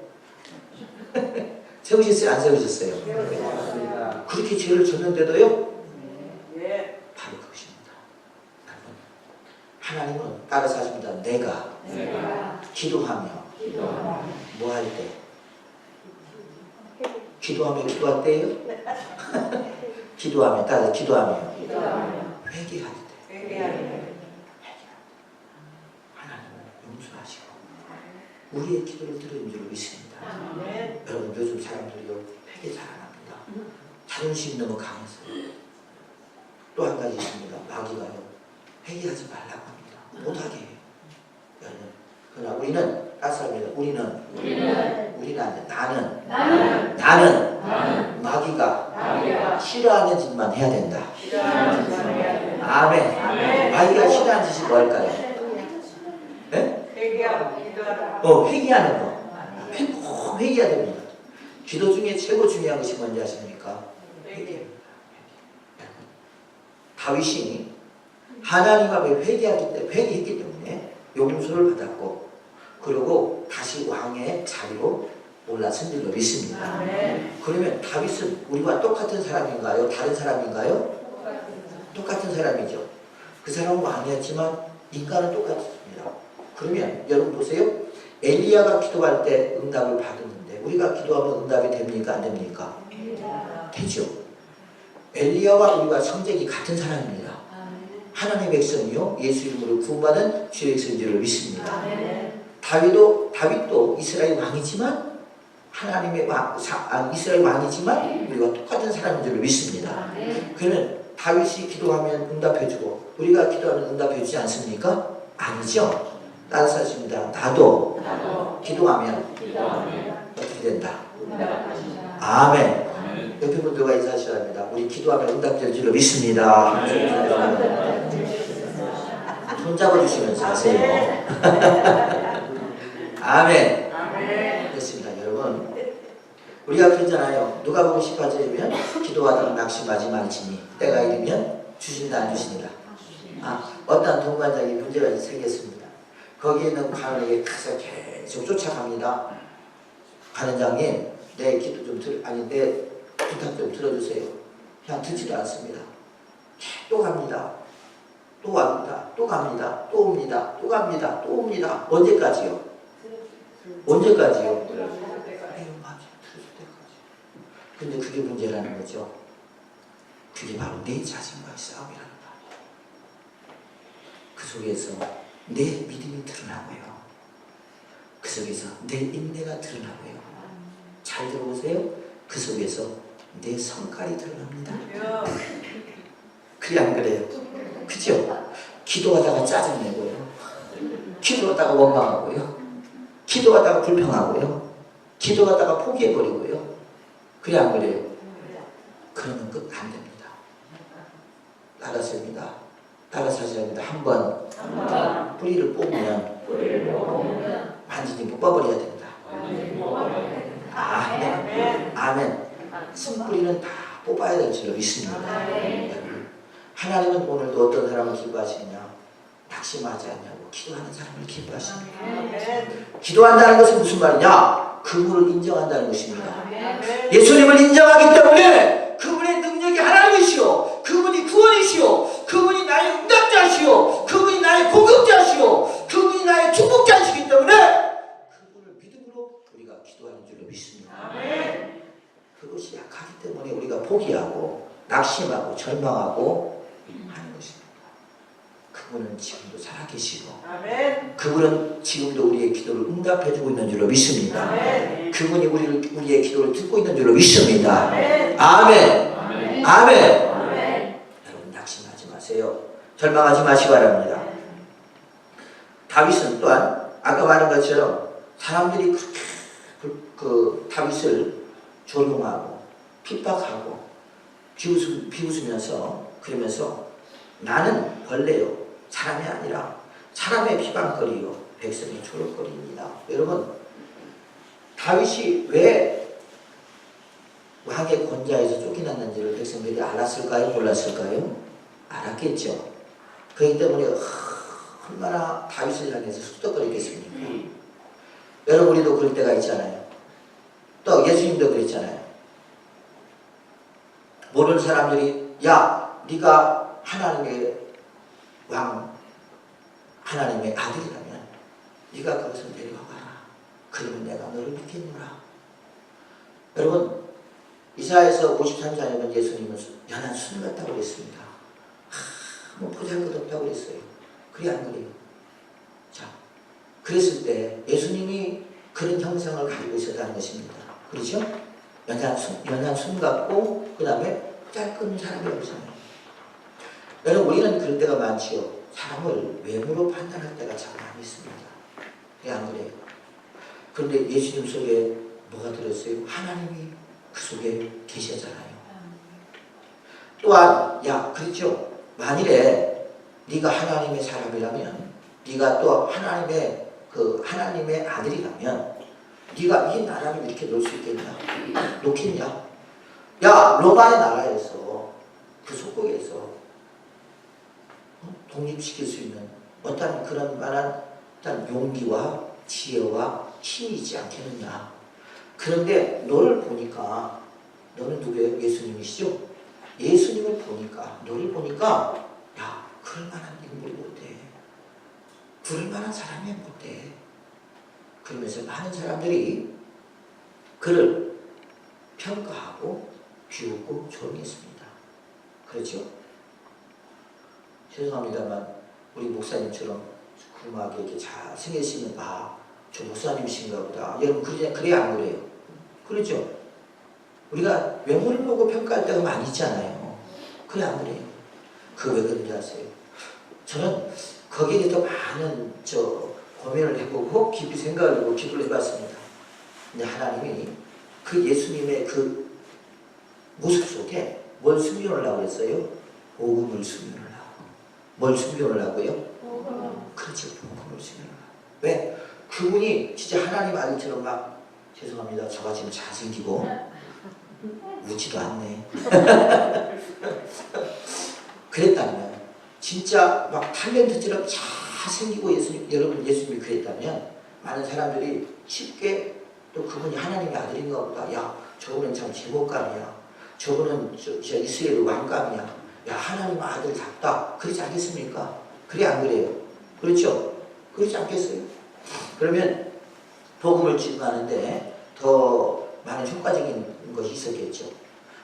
세우셨어요? 안 세우셨어요? 그렇게 죄를 졌는데도요? 바로 그것입니다. 하나님은 따라서 하십니다. 내가 기도하며 뭐 할 때? 기도할 때예요? 기도하며 따라서 기도하며 회개할 때. 하나님은 용서하시고 우리의 기도를 들은 줄 믿습니다. 여러분, 요즘 사람들이요 회개 잘 안 합니다. 자존심이 너무 강해서. 또 한 가지 있습니다. 마귀가요 회개하지 말라고 합니다. 못하게 해요. 여러분, 그러나 우리는 따스합니다. 우리는 나는 마귀가 싫어하는 짓만 해야 된다. 아멘. 마귀가 싫어하는 짓이 뭘까요? 네? 회개하는 거. 꼭 회개해야 됩니다. 기도 중에 최고 중요한 것이 뭔지 아십니까? 회개. 다윗이 하나님 앞에 회개했기 때문에 용서를 받았고 그리고 다시 왕의 자리로 올라선 줄로 믿습니다. 그러면 다윗은 우리와 똑같은 사람인가요? 다른 사람인가요? 똑같은 사람이죠. 그 사람은 왕이었지만 인간은 똑같습니다. 그러면 여러분 보세요. 엘리야가 기도할 때 응답을 받았는데 우리가 기도하면 응답이 됩니까? 안 됩니까? 되죠. 엘리야와 우리가 성격이 같은 사람입니다. 하나님의 백성이요 예수 이름으로 구원받은 주의 백성인 줄을 믿습니다. 다윗도 이스라엘 왕이지만 하나님의 이스라엘 왕이지만 우리가 똑같은 사람인 줄을 믿습니다. 그러면 다윗이 기도하면 응답해주고 우리가 기도하면 응답해주지 않습니까? 아니죠. 따라서 하십니다. 나도 기도하면 어떻게 된다? 아멘. 옆에 분들과 인사하셔야 합니다. 우리 기도하면 응답될 줄로 믿습니다. 손 잡아주시면서 하세요. 아멘. 됐습니다. 여러분, 우리가 그러잖아요. 누가복음 18절이면 기도하다가 낙심하지 말지니 때가 이르면 주신다 안 주신다. 어떤 동반장이 문제가 생겼습니다. 거기에 있는 관원에게 가서 계속 쫓아갑니다. 관원장님, 내 기도 좀 내 부탁 좀 들어주세요. 그냥 듣지도 않습니다. 또 갑니다. 또 갑니다. 또 갑니다. 또 옵니다. 또 갑니다. 또 옵니다. 언제까지요? 언제까지요? 근데 그게 문제라는 거죠. 그게 바로 내 자신과의 싸움이라는 거예요. 그 속에서 내 믿음이 드러나고요. 그 속에서 내 인내가 드러나고요. 잘 들어보세요. 그 속에서 내 성깔이 드러납니다. 그래 안 그래요? 그죠? 기도하다가 짜증내고요. 기도하다가 원망하고요. 기도하다가 불평하고요. 기도하다가 포기해버리고요. 그래 안 그래요? 그러면 끝 안 됩니다. 따라서 합니다. 따라서 하셔야 합니다. 한번 뿌리를 뽑으면 완전히 못 뽑아버려야 됩니다. 아멘. 아멘. 쓴뿌리는 다 뽑아야 될 줄 믿습니다. 하나님은 오늘도 어떤 사람을 기뻐하시느냐? 낙심하지 않냐고 기도하는 사람을 기뻐하십니다. 기도한다는 것은 무슨 말이냐? 그분을 인정한다는 것입니다. 예수님을 인정하기 때문에 그분의 능력이 하나님이시오, 그분이 구원이시오, 그분이 나의 응답자시오, 그분이 나의 공급자시오, 그분이 나의 축복자시기 때문에 그분을 믿음으로 우리가 기도하는 줄로 믿습니다. 그것이 약하기 때문에 우리가 포기하고 낙심하고 절망하고 하는 것입니다. 그분은 지금도 살아계시고 그분은 지금도 우리의 기도를 응답해주고 있는 줄로 믿습니다. 그분이 우리의 기도를 듣고 있는 줄로 믿습니다. 아멘. 아멘. 여러분 낙심하지 마세요. 절망하지 마시기 바랍니다. 다윗은 또한 아까 말한 것처럼 사람들이 그렇게 그 다윗을 조롱하고 핍박하고 비웃으면서 그러면서 나는 벌레요 사람이 아니라 사람의 비방거리요 백성의 조롱거리입니다. 여러분 다윗이 왜 왕의 권좌에서 쫓겨났는지를 백성들이 알았을까요? 몰랐을까요? 알았겠죠. 그렇기 때문에 얼마나 다윗을 향해서 쑥덕거리겠습니까? 여러분 우리도 그럴 때가 있잖아요. 또 예수님도 그랬잖아요. 모르는 사람들이 야 네가 하나님의 왕 하나님의 아들이라면 네가 거기서 내려와봐라. 그러면 내가 너를 믿겠노라. 여러분 이사야에서 53장에는 예수님은 연한 순 같다고 그랬습니다. 뭐 보잘것없다고 그랬어요. 그래 안 그래요? 자, 그랬을 때 예수님이 그런 형상을 가지고 있었다는 것입니다. 그렇죠? 연한 순 같고 그 다음에 짧은 사람이 없잖아요. 여러분 우리는 그런 때가 많지요. 사람을 외모로 판단할 때가 참 많이 있습니다. 그래 안 그래요? 그런데 예수님 속에 뭐가 들었어요? 하나님이 그 속에 계시잖아요. 또한 야 그렇죠? 만일에 네가 하나님의 사람이라면 네가 또 하나님의 아들이라면 네가 이 나라를 이렇게 놓을 수 있겠냐? 놓겠냐? 야 로마의 나라에서 그 속국에서 독립시킬 수 있는 어떤 그런 만한 어떤 용기와 지혜와 힘이 있지 않겠느냐? 그런데 너를 보니까 너는 누구예요? 예수님이시죠? 예수님을 보니까 너를 보니까 야 그럴 만한 인물이 못돼. 그럴 만한 사람이 못돼. 그러면서 많은 사람들이 그를 평가하고 비웃고 조롱했습니다. 그렇죠? 죄송합니다만 우리 목사님처럼 구름하게 이렇게 잘생기시면 저 목사님이신가 보다. 여러분 그래 안 그래요? 그렇죠? 우리가 외모를 보고 평가할 때가 많이 있잖아요. 그래 안 그래요? 그거 왜 그런지 아세요? 저는 거기에 더 많은 고민을 해보고 깊이 생각을 해보고 기도를 해봤습니다. 근데 하나님이 그 예수님의 그 모습 속에 뭘 숨겨놓으려고 했어요? 복음을 숨겨놓으려고. 뭘 숨겨놓으려고요? 그렇죠. 복음을 숨겨놓으려고. 왜? 그분이 진짜 하나님 아들처럼 막 죄송합니다. 저가 지금 잘생기고 웃지도 않네. 그랬다면 진짜 막 탤런트처럼 잘생기고 여러분 예수님이 그랬다면 많은 사람들이 쉽게 또 그분이 하나님의 아들인가 보다. 야 저분은 참 제목감이야. 저분은 이스라엘 왕감이야. 야 하나님 아들답다. 그러지 않겠습니까? 그래 안 그래요? 그렇죠? 그렇지 않겠어요? 그러면 복음을 증거하는데 더 많은 효과적인 것이 있었겠죠.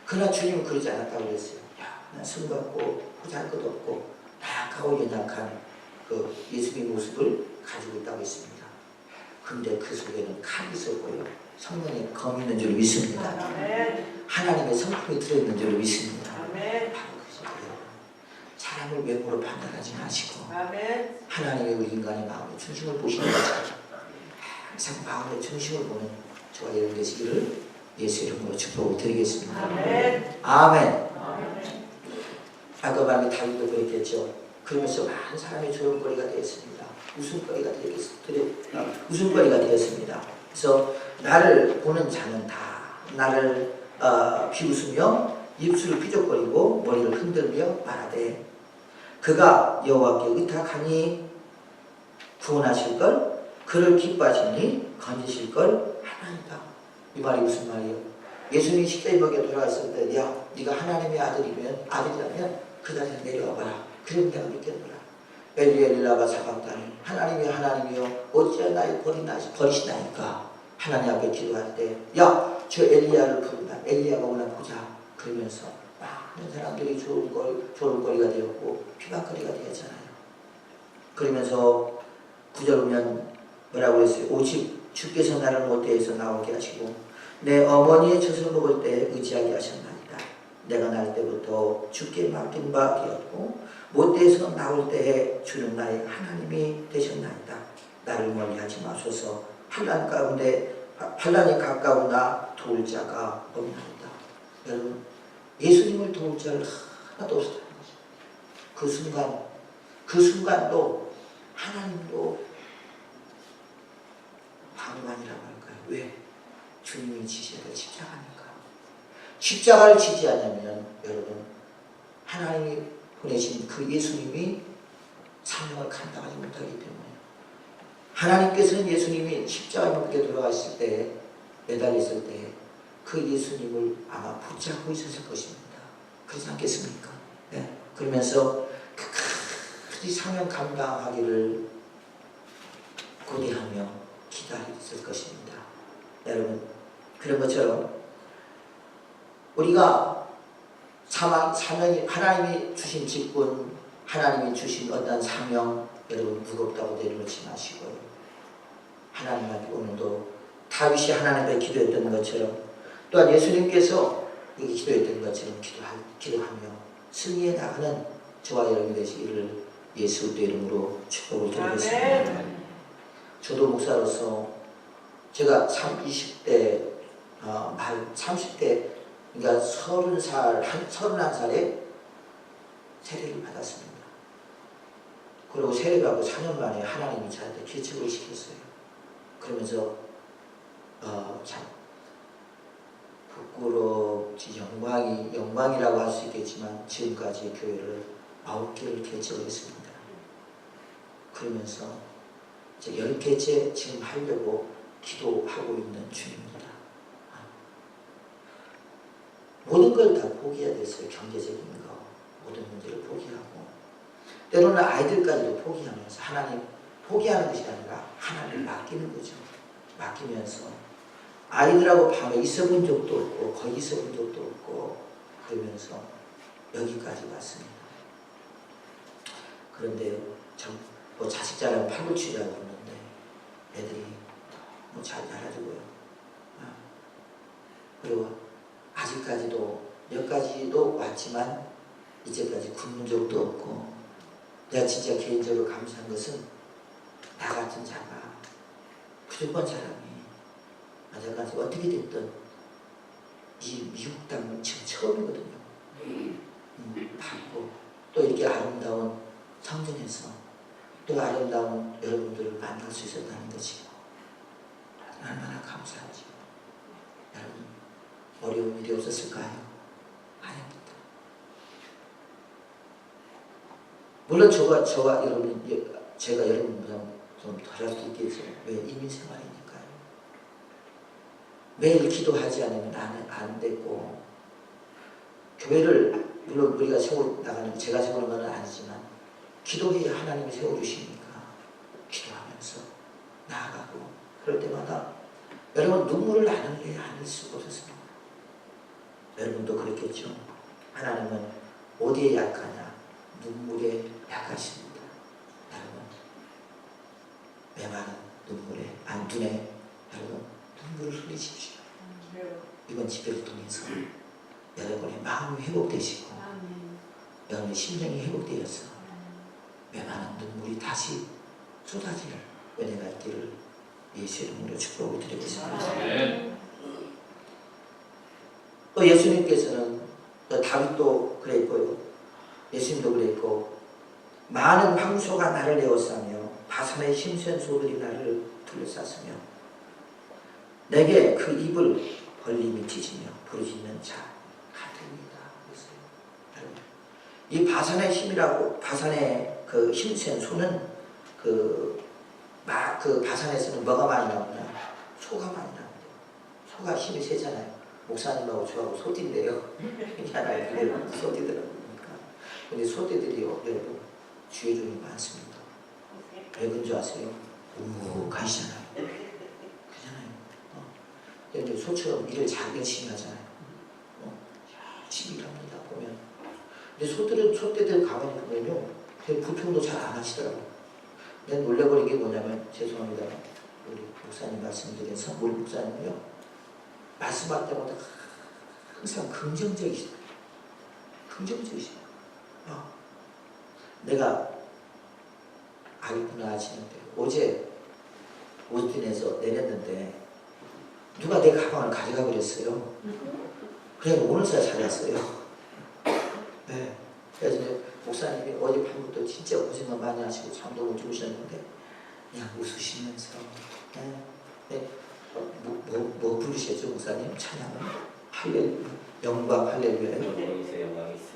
그러나 주님은 그러지 않았다고 그랬어요. 야, 난 숨 같고 보잘 것 없고 나약하고 연약한 그 예수님 모습을 가지고 있다고 했습니다. 근데 그 속에는 칼이 있었고요. 성령의 검이 있는 줄 믿습니다. 아멘. 하나님의 성품이 들어있는 줄 믿습니다. 아멘. 바로 그것이에요. 사람을 외모로 판단하지 마시고 아멘. 하나님의 우리 인간의 마음의 중심을 보시는 거죠. 항상 마음의 중심을 보는 저와 여러분 되시기를 예수 이름으로 축복을 드리겠습니다. 아멘. 아멘. 아멘. 아까 말한 다윗도 그랬겠죠. 그러면서 많은 사람의 조롱거리가 되었습니다. 웃음거리가 되었습니다. 그래서 나를 보는 자는 다 나를 비웃으며 입술을 삐죽거리고 머리를 흔들며 말하되 그가 여호와께 의탁하니 구원하실걸 그를 기뻐하시니 건지실걸 하나이다. 이 말이 무슨 말이에요? 예수님이 십자가에 먹여 돌아갔을 때 야, 네가 하나님의 아들이라면 그 자리에 내려와 봐라. 그럼 내가 믿겠노라. 엘리엘라가 사박다니 하나님이여 어찌하여 나를 버리시나이까. 하나님 앞에 기도할 때 야, 저 엘리야를 부른다. 엘리야가 오나 보자. 그러면서 많은 사람들이 조롱거리가 되었고 피박거리가 되었잖아요. 그러면서 구절 보면 뭐라고 했어요? 오직 주께서 나를 모태에서 나오게 하시고 내 어머니의 젖을 먹을 때 의지하게 하셨나이다. 내가 날 때부터 주께 맡긴 바 되었고 모태에서 나올 때에 주는 나의 하나님이 되셨나이다. 나를 멀리하지 마소서. 환난이 가까우나 도울 자가 없나이다. 여러분 예수님을 도울 자를 하나도 없었다는 거죠. 그 순간도 하나님도 방관이라고 할까요? 왜? 주님이 지셔야 될 십자가니까. 십자가를 지지 않으면 여러분 하나님이 보내신 그 예수님이 사명을 감당하지 못하기 때문에 하나님께서는 예수님이 십자가에 못 돌아가실 때 매달렸을 때 그 예수님을 아마 붙잡고 있었을 것입니다. 그렇지 않겠습니까? 네. 그러면서 끝까지 사명 감당하기를 고대하며 기다렸을 것입니다. 여러분 그런 것처럼 우리가 사명이 하나님이 주신 직분 하나님이 주신 어떤 사명 여러분 무겁다고 내려놓지 마시고요. 하나님 앞에 오늘도 다윗이 하나님 앞에 기도했던 것처럼 또한 예수님께서 여기 기도했던 것처럼 기도하며 승리해 나가는 저와 여러분이 되시기를 예수 이름으로 축복을 드리겠습니다. 저도 목사로서 제가 20대 말 30대 그러니까 31살에 세례를 받았습니다. 그리고 세례받고 4년 만에 하나님이 저한테 개척을 시켰어요. 그러면서 참 부끄럽지 영광이라고 할 수 있겠지만 지금까지 교회를 9개를 개척을 했습니다. 그러면서 이제 10개째 지금 하려고 기도하고 있는 중입니다. 모든 걸 다 포기해야 됐어요. 경제적인 거 모든 문제를 포기하고 때로는 아이들까지도 포기하면서 하나님 포기하는 것이 아니라 하나님을 맡기는 거죠. 맡기면서 아이들하고 밤에 있어 본 적도 없고 거의 있어 본 적도 없고 그러면서 여기까지 왔습니다. 그런데 뭐 자식 자랑 팔불출이라고 그러는데 애들이 너무 잘 자라주고요. 그리고 아직까지도 몇 가지도 왔지만 이제까지 굶는 적도 없고 내가 진짜 개인적으로 감사한 것은 나 같은 자가 무조건 사람이 아직까지 어떻게 됐든 이 미국 땅은 지금 처음이거든요. 받고 또 이렇게 아름다운 성전에서 또 아름다운 여러분들을 만날 수 있었다는 것이고 얼마나 감사하지. 여러분 어려운 일이 없었을까요? 아닙니다. 물론 제가 여러분보다 좀 덜할 수 있겠죠. 왜? 이민 생활이니까요. 매일 기도하지 않으면 안 되고 교회를 물론 우리가 세워나가는 제가 세우는 건 아니지만 기도해야 하나님이 세워주시니까 기도하면서 나아가고 그럴 때마다 여러분 눈물을 안 흘려야 않을 수가 없었습니다. 여러분도 그랬겠죠. 하나님은 어디에 약하냐? 눈물에 약하십니다. 여러분 메마른 눈에 여러분 눈물을 흘리십시오. 이번 집회를 통해서 여러분의 마음이 회복되시고 여러분의 심령이 회복되어서 메마른 눈물이 다시 쏟아질 은혜가 있기를 예수의 이름으로 축복을 드리겠습니다. 또 예수님께서는 또 다윗도 그랬고요, 예수님도 그랬고, 많은 황소가 나를 에워싸며 바산의 힘센 소들이 나를 둘러쌌으며 내게 그 입을 벌림이 찢으며 부르짖는 자 같으니이다. 이 바산의 힘이라고, 바산의 그 힘센 소는 그 바산에서는 뭐가 많이 나오냐? 소가 많이 나옵니다. 소가 힘이 세잖아요. 목사님하고 저하고 소띠인데요. 하나의 그대로 소띠더라고요. 근데 소띠들이요, 여러분 주의 종이 많습니다. 왜 그런 줄 아세요? 오 가시잖아요. 그잖아요. 근데 소처럼 일을 잘 열심히 하잖아요. 열심히 일합니다. 보면. 근데 소떼들 가만히 보면요, 불평도 잘 안 하시더라고요. 내가 놀래버린 게 뭐냐면, 죄송합니다, 우리 목사님 말씀드린 성골 목사님은요, 말씀할 때마다 항상 긍정적이시다. 긍정적이시다. 내가 알구나 하시는데, 어제 오스틴에서 내렸는데 누가 내 가방을 가져가 버렸어요. 그래서 오늘서야 찾았어요. 네. 그래서 목사님이 어제 밤부터 진짜 고생을 많이 하시고 잠도 못 주무셨는데 그냥 웃으시면서 뭐 부르셨죠 목사님? 찬양은? 할렐루야, 영광 할렐루야.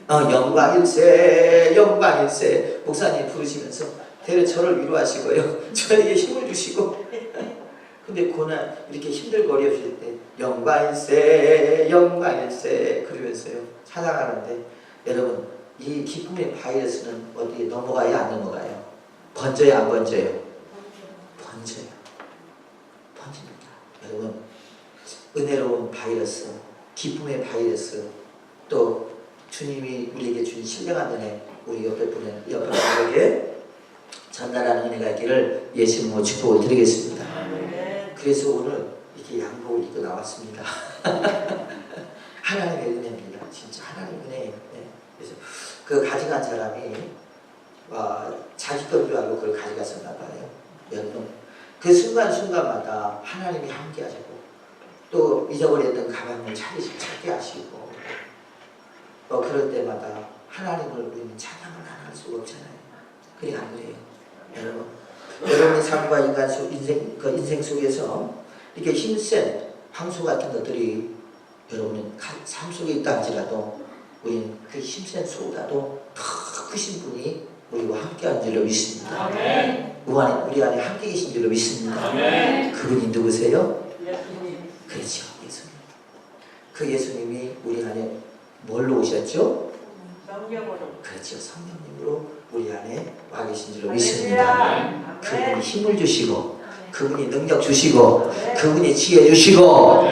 영광일세, 영광일세. 목사님 부르시면서 대려 저를 위로하시고요, 저에게 힘을 주시고. 근데 고난 이렇게 힘들거려 주실 때 영광일세, 영광일세 그러면서요 찬양하는데, 여러분 이 기쁨의 바이러스는 어디에 넘어가야 안 넘어가요? 번져야 안 번져요? 번져요. 번집니다. 여러분 은혜로운 바이러스, 기쁨의 바이러스, 또 주님이 우리에게 준 신령한 은혜, 우리 옆에 분에게 전달하는 은혜가 있기를 예수님으로 축복을 드리겠습니다. 그래서 오늘 이렇게 양복을 입고 나왔습니다. 하나님의 은혜입니다. 진짜 하나님의 은혜예요. 그래서 그 가져간 사람이 자기 건 줄 알고 그걸 가져갔었나 봐요. 여러분 그 순간순간마다 하나님이 함께 하시고, 또 잊어버렸던 가방을 찾게 하시고, 그럴 때마다 하나님을 우리는 찬양을 안 할 수가 없잖아요. 그래 안 그래요? 여러분의 삶과 인생 속에서 이렇게 힘센 황소 같은 것들이 여러분의 삶 속에 있다 할지라도 우리는 그 힘센 소보다도 더 크신 분이 우리와 함께하는 줄로 믿습니다. 아멘. 우리 안에 함께 계신 줄로 믿습니다. 아멘. 그분이 누구세요? 예수님. 그렇죠, 예수님. 그 예수님이 우리 안에 뭘로 오셨죠? 성령으로. 그렇죠, 성령님으로 우리 안에 와 계신 줄로 믿습니다. 그분이 힘을 주시고, 그분이 능력 주시고, 그분이 지혜 주시고,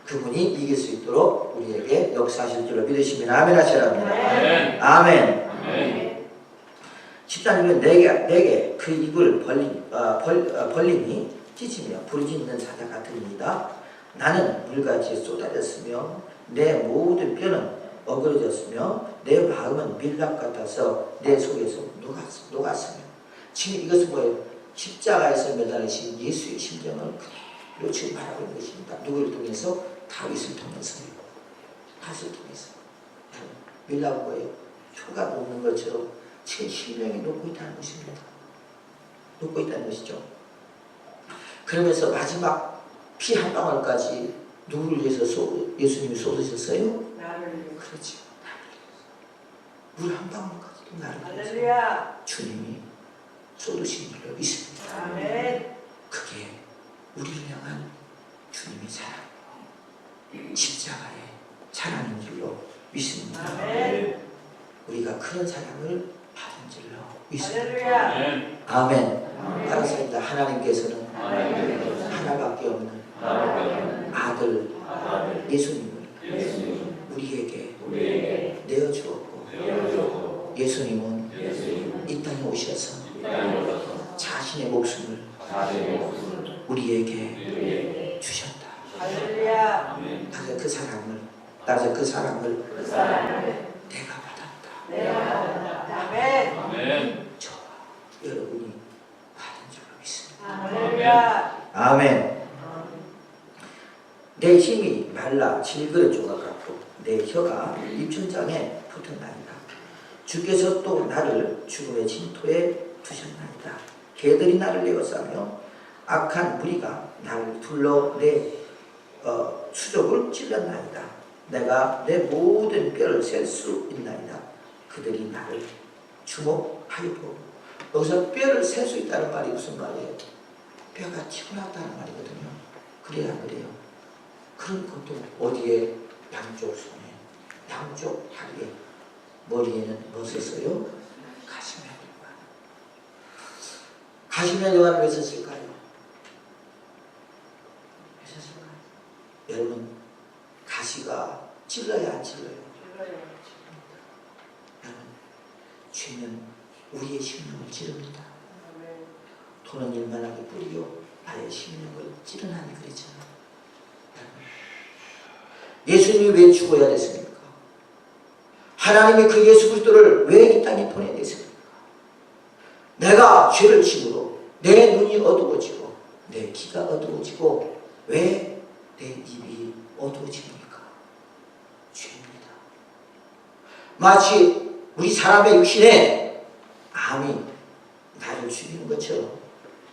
그분이 이길 수 있도록 우리에게 역사하실 줄로 믿으시면 아멘 하시라 합니다. 아멘. 14절에 내게 그 입을 벌림이 찢으며 부르짖는 사자 같으니이다. 나는 물같이 쏟아졌으며 내 모든 뼈는 어그러졌으며 내 마음은 밀랍 같아서 내 속에서 녹았으며. 지금 이것은 뭐예요? 십자가에서 매달리신 예수의 심정을 그대로 지금 말하고 있는 것입니다. 누구를 통해서? 다윗을 통해서요. 다윗을 통해서. 밀랍은 뭐예요? 초가 녹는 것처럼 제 심령이 녹고 있다는 것입니다. 녹고 있다는 것이죠. 그러면서 마지막 피 한 방울까지 누구를 위해서 예수님이 쏟으셨어요? 나를 위해서. 그렇죠. 물 한 방울까지도 나를 위해서 할렐루야. 주님이 쏟으신 줄로 믿습니다. 아멘. 그게 우리를 향한 주님의 사랑, 십자가의 사랑인 줄로 믿습니다. 아멘. 우리가 그런 사랑을 받은 줄로 믿습니다. 할렐루야. 아멘. 따라서 하나님께서는 하나밖에 없는 아들 예수님을 우리에게 내어주었고, 예수님은 이 땅에 오셔서 자신의 목숨을 자신의 목숨을 우리에게 우리에게 주셨다. 할렐루야. 따라서 그 사랑을 그 사랑을 내가 받았다. 내가 받았다. 아멘. 아멘. 저와 여러분이 받은 줄로 믿습니다. 할렐루야. 아멘. 내 힘이 말라 질그릇 조각 같고 내 혀가 입천장에 붙었나이다. 주께서 또 나를 죽음의 진토에 두셨나이다. 개들이 나를 에워싸며 악한 무리가 나를 둘러 내 수족을 찔렀나이다. 내가 내 모든 뼈를 셀 수 있나이다. 그들이 나를 주목하여 보고. 여기서 뼈를 셀 수 있다는 말이 무슨 말이에요? 뼈가 튀어나왔다는 말이거든요. 그래야 그래요. 그런 것도 어디에? 양쪽 손에, 양쪽 다리에, 머리에는 뭐 썼어요? 가시면류관. 가시면류관을 왜 썼을까요? 왜 썼을까요? 여러분, 가시가 찔러야 안 찔러요? 여러분, 죄는 우리의 심령을 찌릅니다. 돈은 일만하게 뿌리요 나의 심령을 찌르나니 그랬잖아요. 예수님이 왜 죽어야 됐습니까? 하나님이 그 예수 그리스도를 왜 이 땅에 보내냈습니까? 내가 죄를 지므로 내 눈이 어두워지고 내 귀가 어두워지고 왜 내 입이 어두워집니까? 죄입니다. 마치 우리 사람의 육신에 암이 나를 죽이는 것처럼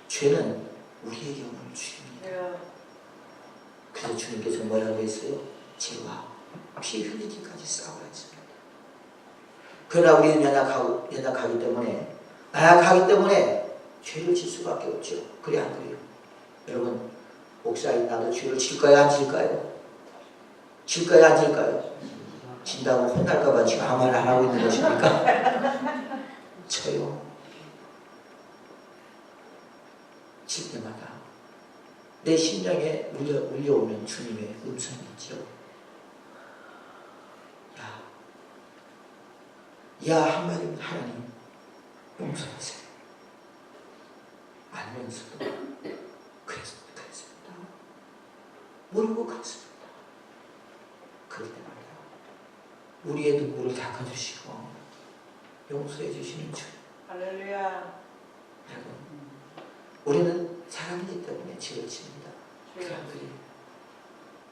죄는 우리의 영혼을 죽입니다. 그래서 주님께서 뭐라고 했어요? 죄와 피 흘리기까지 싸우라 했습니다. 그러나 우리는 연약하기 때문에 나약하기 때문에 죄를 질 수밖에 없죠. 그래 안 그래요? 여러분, 목사인 나도 죄를 질까요 안 질까요? 질까요 안 질까요? 진다고 혼날까봐 지금 아무 말 안 하고 있는 것입니까? 저요. 질 때마다 내 심령에 울려오는 주님의 음성이 있죠. 야 한마디면 하나님 용서하세요. 알면서도 그랬습니다. 모르고 갔습니다. 그럴 때마다 우리의 눈물을 닦아주시고 용서해 주시는 주. 할렐루야. 여러분, 우리는 사람이기 때문에 죄를 짓습니다.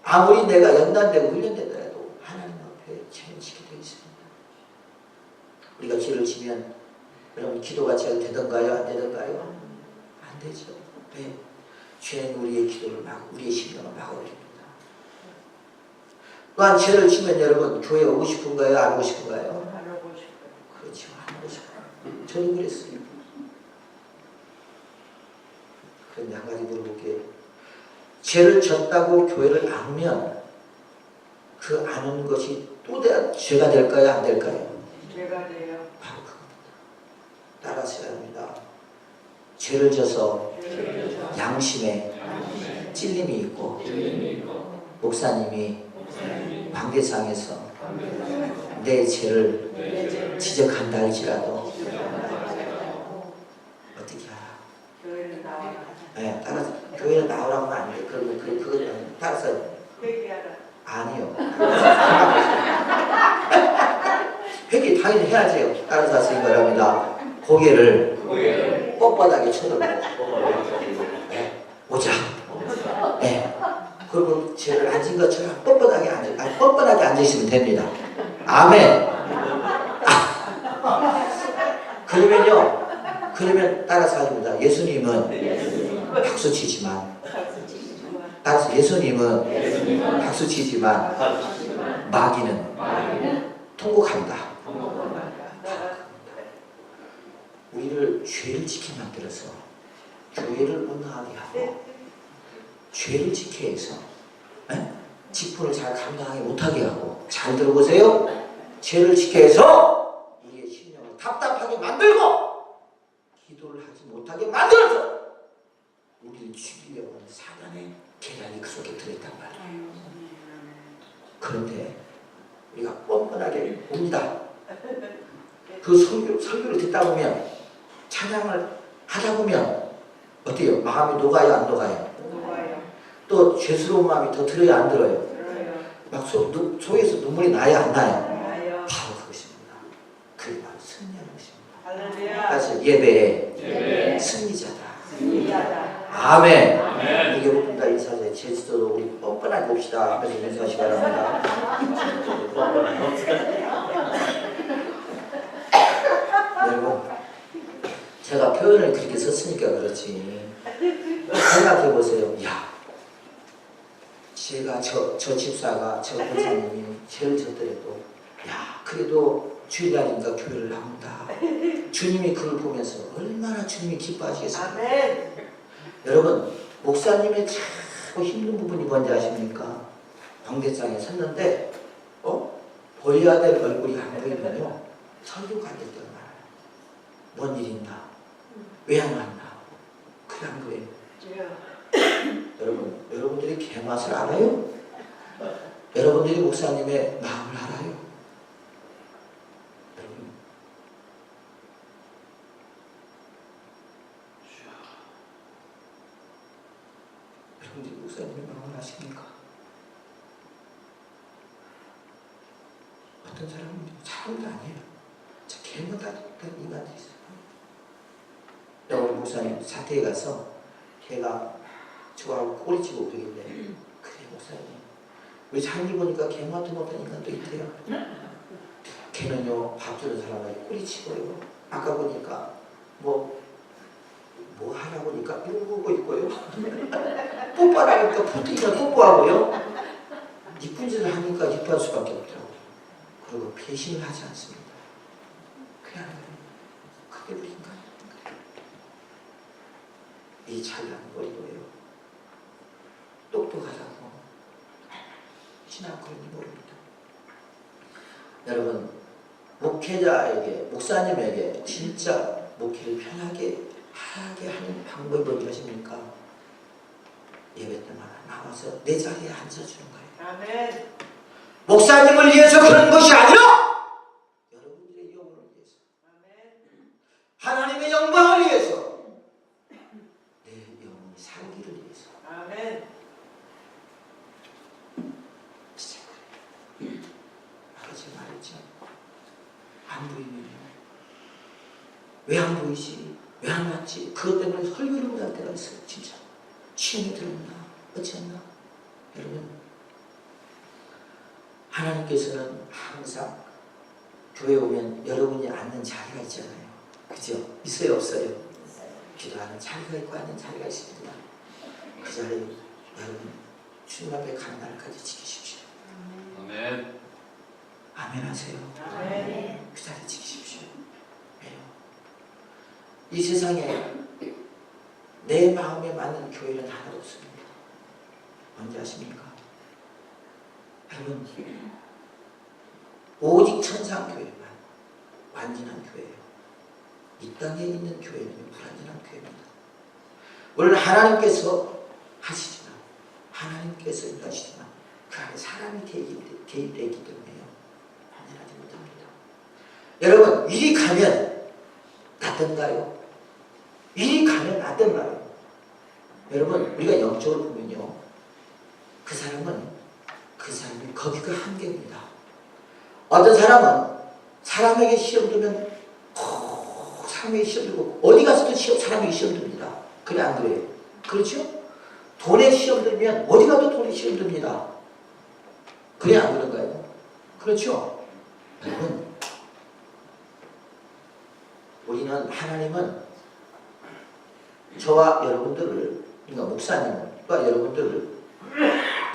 아무리 내가 연단되고 훈련되더라도 하나님 앞에 죄를 지게 되어 있습니다. 우리가 죄를 지면 여러분 기도가 잘 되던가요? 안 되던가요? 안 되죠. 왜? 죄는 우리의 기도를 우리의 심령을 막아버립니다. 또한 죄를 지면 여러분 교회 오고 싶은가요? 안 오고 싶은가요? 안 오고 싶어요. 그렇죠. 안 오고 싶어요. 저는 그랬어요. 그런데 한 가지 물어볼게요. 죄를 졌다고 교회를 안 오면 그 안 오는 것이 또 죄가 될까요? 안 될까요? 죄가 돼요. 바로 그겁니다. 따라서야 합니다. 죄를 져서 양심에 찔림이 있고 목사님이 관계상에서 내 죄를 지적한다 할지라도 어떻게 하라? 교회는 나와라. 네, 따라서 교회는 나오라고는 아니에요. 그건 따라서 회개하라. 아니요. 회개 당연히 해야죠. 따라서 하시기 바랍니다. 고개를 뻣뻣하게 쳐다보고 오자. 네. 그리고 죄를 앉은 것처럼 뻣뻣하게 앉으시면 됩니다. 아멘. 그러면 따라서 합니다. 예수님은 박수치지만 따라서 예수님은 박수치지만 마귀는 통곡한다. 우리를 죄를 지게 만들어서 교회를 못 나가게 하고 죄를 지게 해서 직분을 잘 감당하지 못하게 하고, 잘 들어보세요. 죄를 지게 해서 우리의 심령을 답답하게 만들고 기도를 하지 못하게 만들어서 우리를 죽이려고 하는 사단의 계략이 그 속에 들어있단 말이에요. 그런데 우리가 뻔뻔하게 옵니다. 그 설교를 듣다 보면, 찬양을 하다 보면 어때요? 마음이 녹아요, 안 녹아요? 녹아요. 또 죄스러운 마음이 더 들어요, 안 들어요? 들어요. 막 속에서 눈물이 나요, 안 나요? 나요. 바로 그것입니다. 그게 바로 승리하는 것입니다. 할렐루야. 그래서 예배의 예배. 승리자다. 승리자다. 아멘. 아멘. 이게 여러분들 인사제 제주도도 우리 뻔뻔하게 봅시다. 하면서 인사하시기 바랍니다. 여러분, 제가 표현을 그렇게 썼으니까 그렇지. 생각해 보세요. 야, 제가 저 집사가 저 권사님이 죄를 졌더라도, 야, 그래도 주일날인가 교회를 나온다. 주님이 그걸 보면서 얼마나 주님이 기뻐하시겠습니까? 아멘. 여러분, 목사님의 참 힘든 부분이 뭔지 아십니까? 광대장에 섰는데 보여야 될 얼굴이 안 보이면요 설교가 안 될 때가 많아요. 뭔 일 있나? 왜 안 왔나? 그래 안 그래요? 주여. 여러분들이 개맛을 알아요? 여러분들이 목사님의 마음을 알아요? 여러분, 여러분들이 목사님의 마음을 아십니까? 어떤 사람은 사람도 아니에요. 저 개만 같은 인간도 있어요. 우리 목사님 사태에 가서 걔가 저하고 꼬리치고 그러길래 그래 목사님 우리 장기 보니까 개 같은 못한 인간도 있대요. 걔는요 밥 주는 사람에게 꼬리치고요. 아까 보니까 뭐 하라고 하니까 이러고 있고요. 뽀뽀하라니까 포트기가 뽀뽀하고요. 이쁜 짓을 하니까 이뻐할 수밖에 없더라고요. 그리고 배신을 하지 않습니다. 그냥 그게 우리 인간입니다. 이 잘난 머리로요. 똑똑하다고 지나 그런지 모릅니다. 여러분 목회자에게 목사님에게 진짜 목회를 편하게 하게 하는 방법이 뭔지 아십니까? 예배 때마다 나와서 내 자리에 앉아주는 거예요. 아멘. 목사님을 위해서 그런 것이 아니라 여러분들의 영혼을 위해서 아멘. 하나님의 영광을 위해서 내 영혼이 살기를 위해서 아멘. 진짜 그래요. 아까 제가 말했죠. 안 보이면요. 왜 안 보이지? 왜 안 왔지? 그것 때문에 설교를 못할 때가 있어요. 진짜. 취임이 들었나? 어찌했나? 여러분 하나님께서는 항상 교회 오면 여러분이 앉는 자리가 있잖아요. 그죠? 있어요? 없어요? 기도하는 자리가 있고 앉는 자리가 있습니다. 그 자리 여러분 주님 앞에 가는 날까지 지키십시오. 아멘. 아멘 하세요. 아멘. 그 자리 지키십시오. 왜요? 이 세상에 내 마음에 맞는 교회는 하나도 없습니다. 뭔지 아십니까? 여러분 오직 천상교회만 완전한 교회예요. 이 땅에 있는 교회는 불완전한 교회입니다. 물론 하나님께서 하시지만 하나님께서 인도하시지만 그 안에 사람이 개입되기 때문에요. 완전하지 못합니다. 여러분 이리 가면 낫던가요? 이리 가면 낫던가요? 여러분 우리가 영적으로 보면요. 그 사람이 거기가 한계입니다. 어떤 사람은 사람에게 시험 들면 사람에게 시험 들고 어디 가서도 사람에게 시험 듭니다. 그래 안 그래요? 그렇죠? 돈에 시험 들면 어디 가도 돈에 시험 듭니다. 그래 안 그런가요? 그렇죠? 여러분 우리는 하나님은 저와 여러분들을 그러니까 목사님과 여러분들을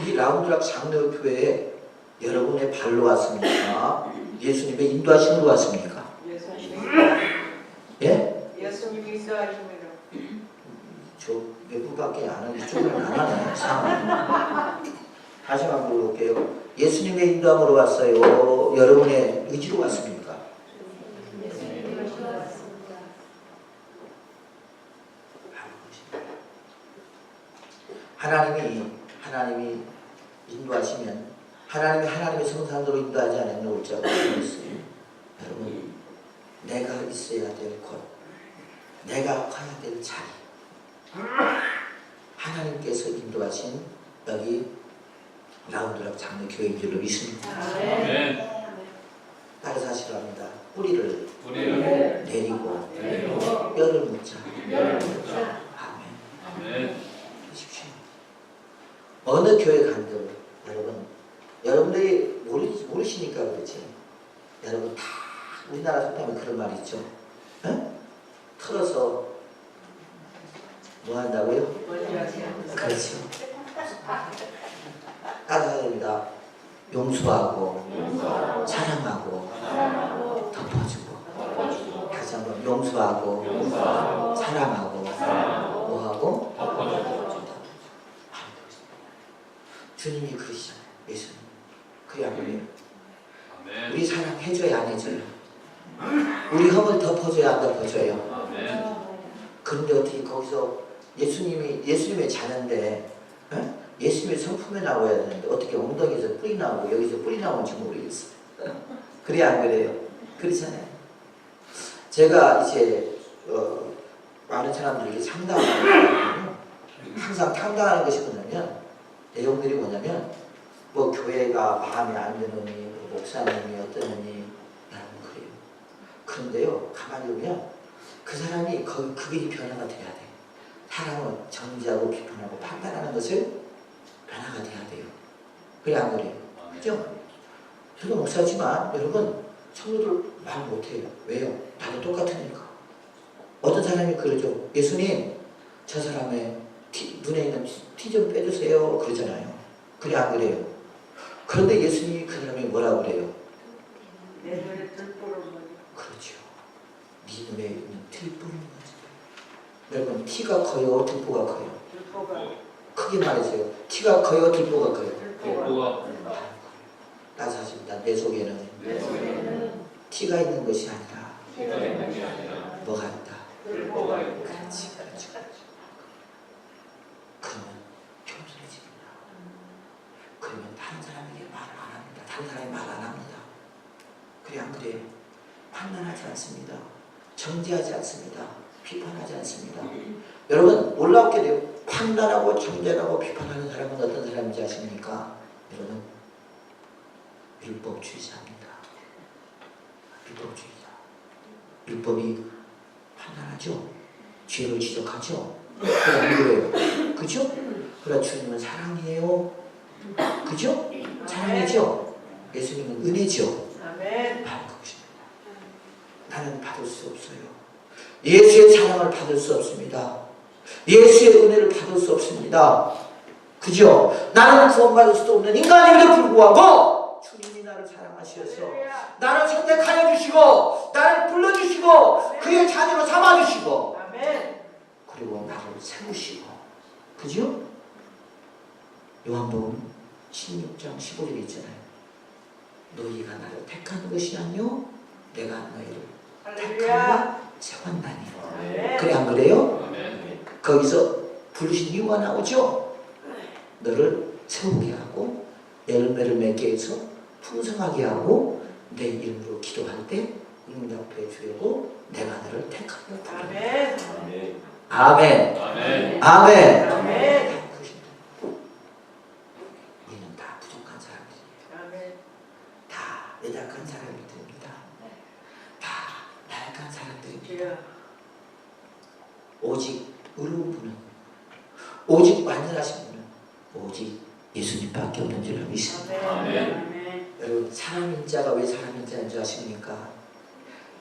이 라운드락 장로교회에 여러분의 발로 왔습니까? 예수님의 인도하심으로 왔습니까? 예수님이 예? 예수님이 인도하심으로. 저 외부밖에 안 하고 이쪽은 안 하네. 상황. 다시 한번 물어볼게요. 예수님의 인도함으로 왔어요? 여러분의 의지로 왔습니까? 하나님이 인도하시면 하나님의 성산으로 인도하지 않으면 올 자가 없어요. 여러분 내가 있어야 될 곳, 내가 가야 될 자리, 하나님께서 인도하신 여기 라운드락 장로교회인 줄로 믿습니다. 아멘. 따라서 하시려 합니다. 뿌리를 우리를 내리고 내리고 뼈를 묻자. 뼈를 묻자. 아멘. 아멘. 보십시오. 어느 교회 간들 여러분들이 모르시니까 그렇지. 여러분 다 우리나라 속담에 그런 말이 있죠. 응? 틀어서 뭐 한다고요? 그렇죠. 따라야 됩니다. 용서하고 용서하고 사랑하고 사랑하고 덮어주고. 덮어주고 다시 한번 용서하고 용서하고 사랑하고 사랑하고 뭐하고 덮어주고. 주님이 그러시잖아요. 예수님. 그래야 그래요. 아멘. 우리 사랑해줘야 안 해줘요. 우리 험을 덮어줘야 안 덮어줘요. 아멘. 그런데 어떻게 거기서 예수님의 자녀인데 예수님의 성품에 나와야 되는데 어떻게 엉덩이에서 뿌리 나오고 여기서 뿌리 나오는지 모르겠어요. 그래 안 그래요? 그렇잖아요. 제가 이제 많은 사람들에게 상담하거든요. 항상 탐당하는 것이 뭐냐면 내용들이 뭐냐면 뭐 교회가 마음에 안 드느니 뭐 목사님이 어떠느니 여러분 그래요. 그런데요 가만히 보면 그 사람이 그게 변화가 돼야 돼. 사람은 정지하고 비판하고 판단하는 것을 변화가 돼야 돼요. 그래 안 그래요? 그죠? 저도 목사지만 여러분 성도들 말 못해요. 왜요? 나도 똑같으니까. 어떤 사람이 그러죠. 예수님 저 사람의 눈에 있는 티 좀 빼주세요 그러잖아요. 그래 안 그래요? 그런데 예수님이 그 사람이 뭐라고 그래요? 내 눈에 들보를 보니. 그렇죠. 네 눈에 있는 티를 뿌리는 거죠. 여러분 티가 커요? 들보가 커요? 들보가. 크게 말해서요. 티가 커요? 들보가 커요? 들보가 따사십니다. 내 속에는 내 속에는 티가 있는 것이 아니라 피가 있는 게 아니라 뭐가 있다? 들보가 있고. 그렇지, 그렇지, 그렇지. 그러면 겸손해집니다. 그러면 다른 사람에게 말을 안 합니다. 다른 사람이 말 안 합니다. 그래 안 그래요? 판단하지 않습니다. 정죄하지 않습니다. 비판하지 않습니다. 여러분 놀랍게 돼요. 판단하고 정죄하고 비판하는 사람은 어떤 사람인지 아십니까? 여러분 율법주의자입니다. 율법주의자. 율법이 판단하죠. 죄를 지적하죠. 안 그래요? 그죠? 그러나 주님은 사랑이에요. 그죠? 사랑이죠. 예수님은 은혜죠. 아멘. 바로 그것입니다. 나는 받을 수 없어요. 예수의 사랑을 받을 수 없습니다. 예수의 은혜를 받을 수 없습니다. 그죠? 나는 구원받을 수도 없는 인간임에도 불구하고 주님이 나를 사랑하셔서 나를 선택하여 주시고 나를 불러주시고 그의 자녀로 삼아주시고 아멘. 그리고 나를 세우시고 그죠? 요한복음 16장 15절에 있잖아요. 너희가 나를 택한 것이 아니요 내가 너희를 할렐루야. 세웠나니. 아멘. 그래 안 그래요? 아멘. 거기서 부르신 이유가 나오죠. 너를 세우게 하고 열매를 맺게 해서 풍성하게 하고 내 이름으로 기도할 때 응답해 주려고 내가 너를 택하였다. 아멘. 아멘. 아멘. 아멘. 아멘. 아멘. 우리는 다 부족한 사람이지. 아멘. 다 연약한 사람들입니다. 다 나약한 사람들입니다. 주여. 오직 의로운 분은 오직 완전하신 분은 오직 예수님밖에 없는 줄을 믿습니다. 아멘. 아멘. 여러분 사람인 자가 왜 사람인 자인 줄 아십니까?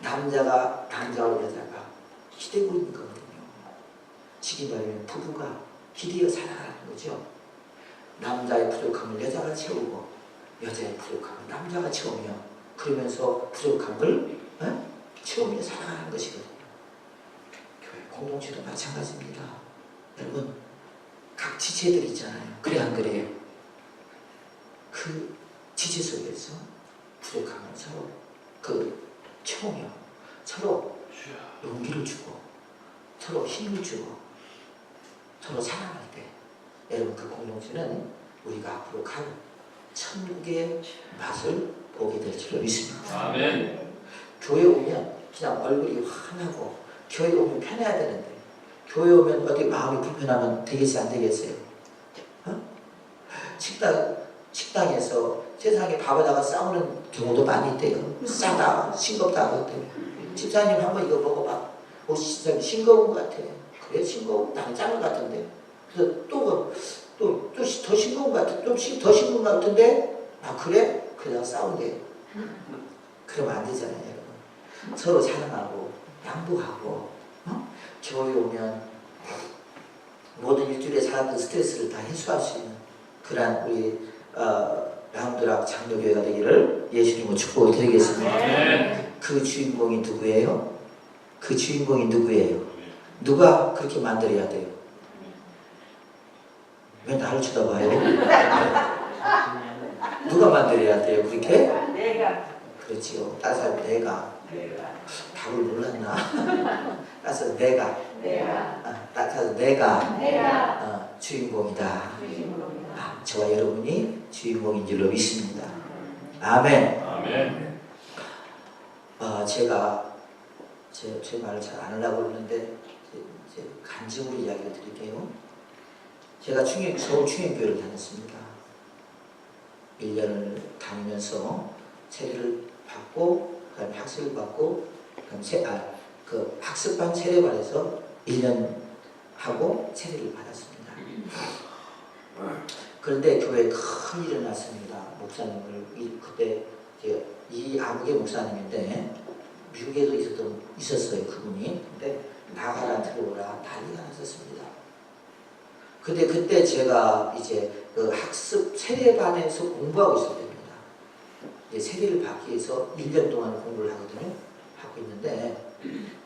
남자와 여자가 기대고 있는 거거든요. 지금 말하면 부부가 기대어 살아가는 거죠. 남자의 부족함을 여자가 채우고 여자의 부족함을 남자가 채우며 그러면서 부족함을 채우며 살아가는 것이거든요. 교회 공동체도 마찬가지입니다. 여러분 각 지체들 있잖아요. 그래 안 그래요? 그 지체 속에서 부족함을 서로 채우며 서로 용기를 주고 서로 힘을 주고 서로 사랑할 때 여러분 그 공동체는 우리가 앞으로 갈 천국의 맛을 보게 될 줄로 믿습니다. 아멘. 교회 오면 그냥 얼굴이 환하고 교회 오면 편해야 되는데 교회 오면 어디 마음이 불편하면 되겠어요, 안 되겠어요? 어? 식당에서 세상에 밥에다가 싸우는 경우도 많이 있대요. 싸다, 싱겁다 하거든요. 집사님 한번 이거 먹어봐. 집사님 싱거운 것 같아. 그래, 싱거운? 나는 짠 것 같은데. 그래서 또 더 싱거운 것 같아. 좀 더 싱거운 것 같은데. 아, 그래? 그러다가 싸운대. 그러면 안 되잖아요, 여러분. 서로 사랑하고 양보하고 교회 오면 모든 일주일에 사람들 스트레스를 다 해소할 수 있는 그러한 우리 라운드락 장로교회가 되기를 예수님으로 축복을 드리겠습니다. 아멘. 그 주인공이 누구예요? 그 주인공이 누구예요? 누가 그렇게 만들어야 돼요? 왜 나를 쳐다봐요? 누가 만들어야 돼요? 그렇게? 내가. 그렇지요. 따서 내가 내가. 답을 몰랐나? 따서 내가 내가. 따서 내가 내가 주인공이다. 주인공이다. 저와 여러분이 주인공인 줄로 믿습니다. 아멘. 아멘. 제가 제 말을 잘 안 하려고 그러는데 이제 간증으로 이야기를 드릴게요. 제가 서울 충행교회를 다녔습니다. 1년을 다니면서 세례를 받고 그다음에 학습을 받고 그다음에 그 학습반 세례반에서 1년 하고 세례를 받았습니다. 그런데 교회에 큰 일이 났습니다. 목사님을 그때 이 아무개 목사님인데 미국에도 있었어요, 그분이. 근데 나가라 들어오라 난리가 났었습니다. 근데 그때 제가 이제 그 학습 세례반에서 공부하고 있을 때입니다. 이제 세례를 받기 위해서 1년 동안 공부를 하거든요. 하고 있는데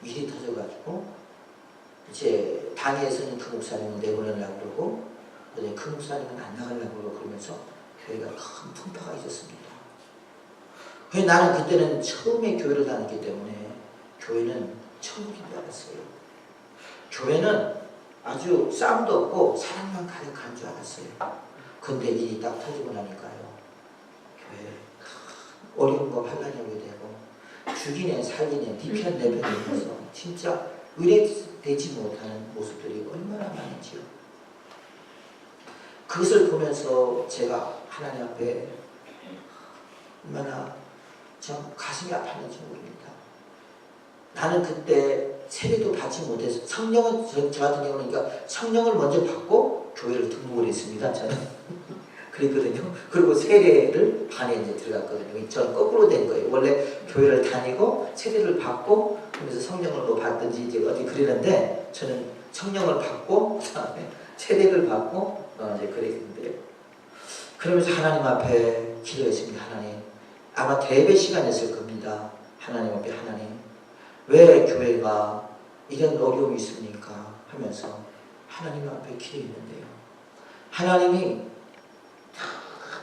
일이 터져가지고 이제 단위에서는 그 목사님을 내보내려고 그러고 그 목사님은 안 나가려고 그러고 그러면서 교회가 큰 풍파가 있었습니다. 왜 나는 그때는 처음에 교회를 다녔기 때문에 교회는 천국인 줄 알았어요. 교회는 아주 싸움도 없고 사랑만 가득한 줄 알았어요. 근데 일이 딱 터지고 나니까요. 교회 어려운 거 환란이 오게 되고 죽이네 살리네 니편 내편 이면서 진짜 의뢰되지 못하는 모습들이 얼마나 많은지요. 그것을 보면서 제가 하나님 앞에 얼마나 참 가슴이 아팠는지 모릅니다. 나는 그때 세례도 받지 못해서 성령은 저 같은 경우는 그러니까 성령을 먼저 받고 교회를 등록을 했습니다. 저는 그랬거든요. 그리고 세례를 반에 이제 들어갔거든요. 저는 거꾸로 된 거예요. 원래 교회를 다니고 세례를 받고 그러면서 성령을 뭐 받든지 이제 어디 그러는데 저는 성령을 받고 그다음에 세례를 받고 이제 그랬는데요. 그러면서 하나님 앞에 기도했습니다. 하나님. 아마 대배 시간이었을 겁니다. 하나님 앞에 하나님 왜 교회가 이런 어려움이 있습니까? 하면서 하나님 앞에 기도했는데요. 하나님이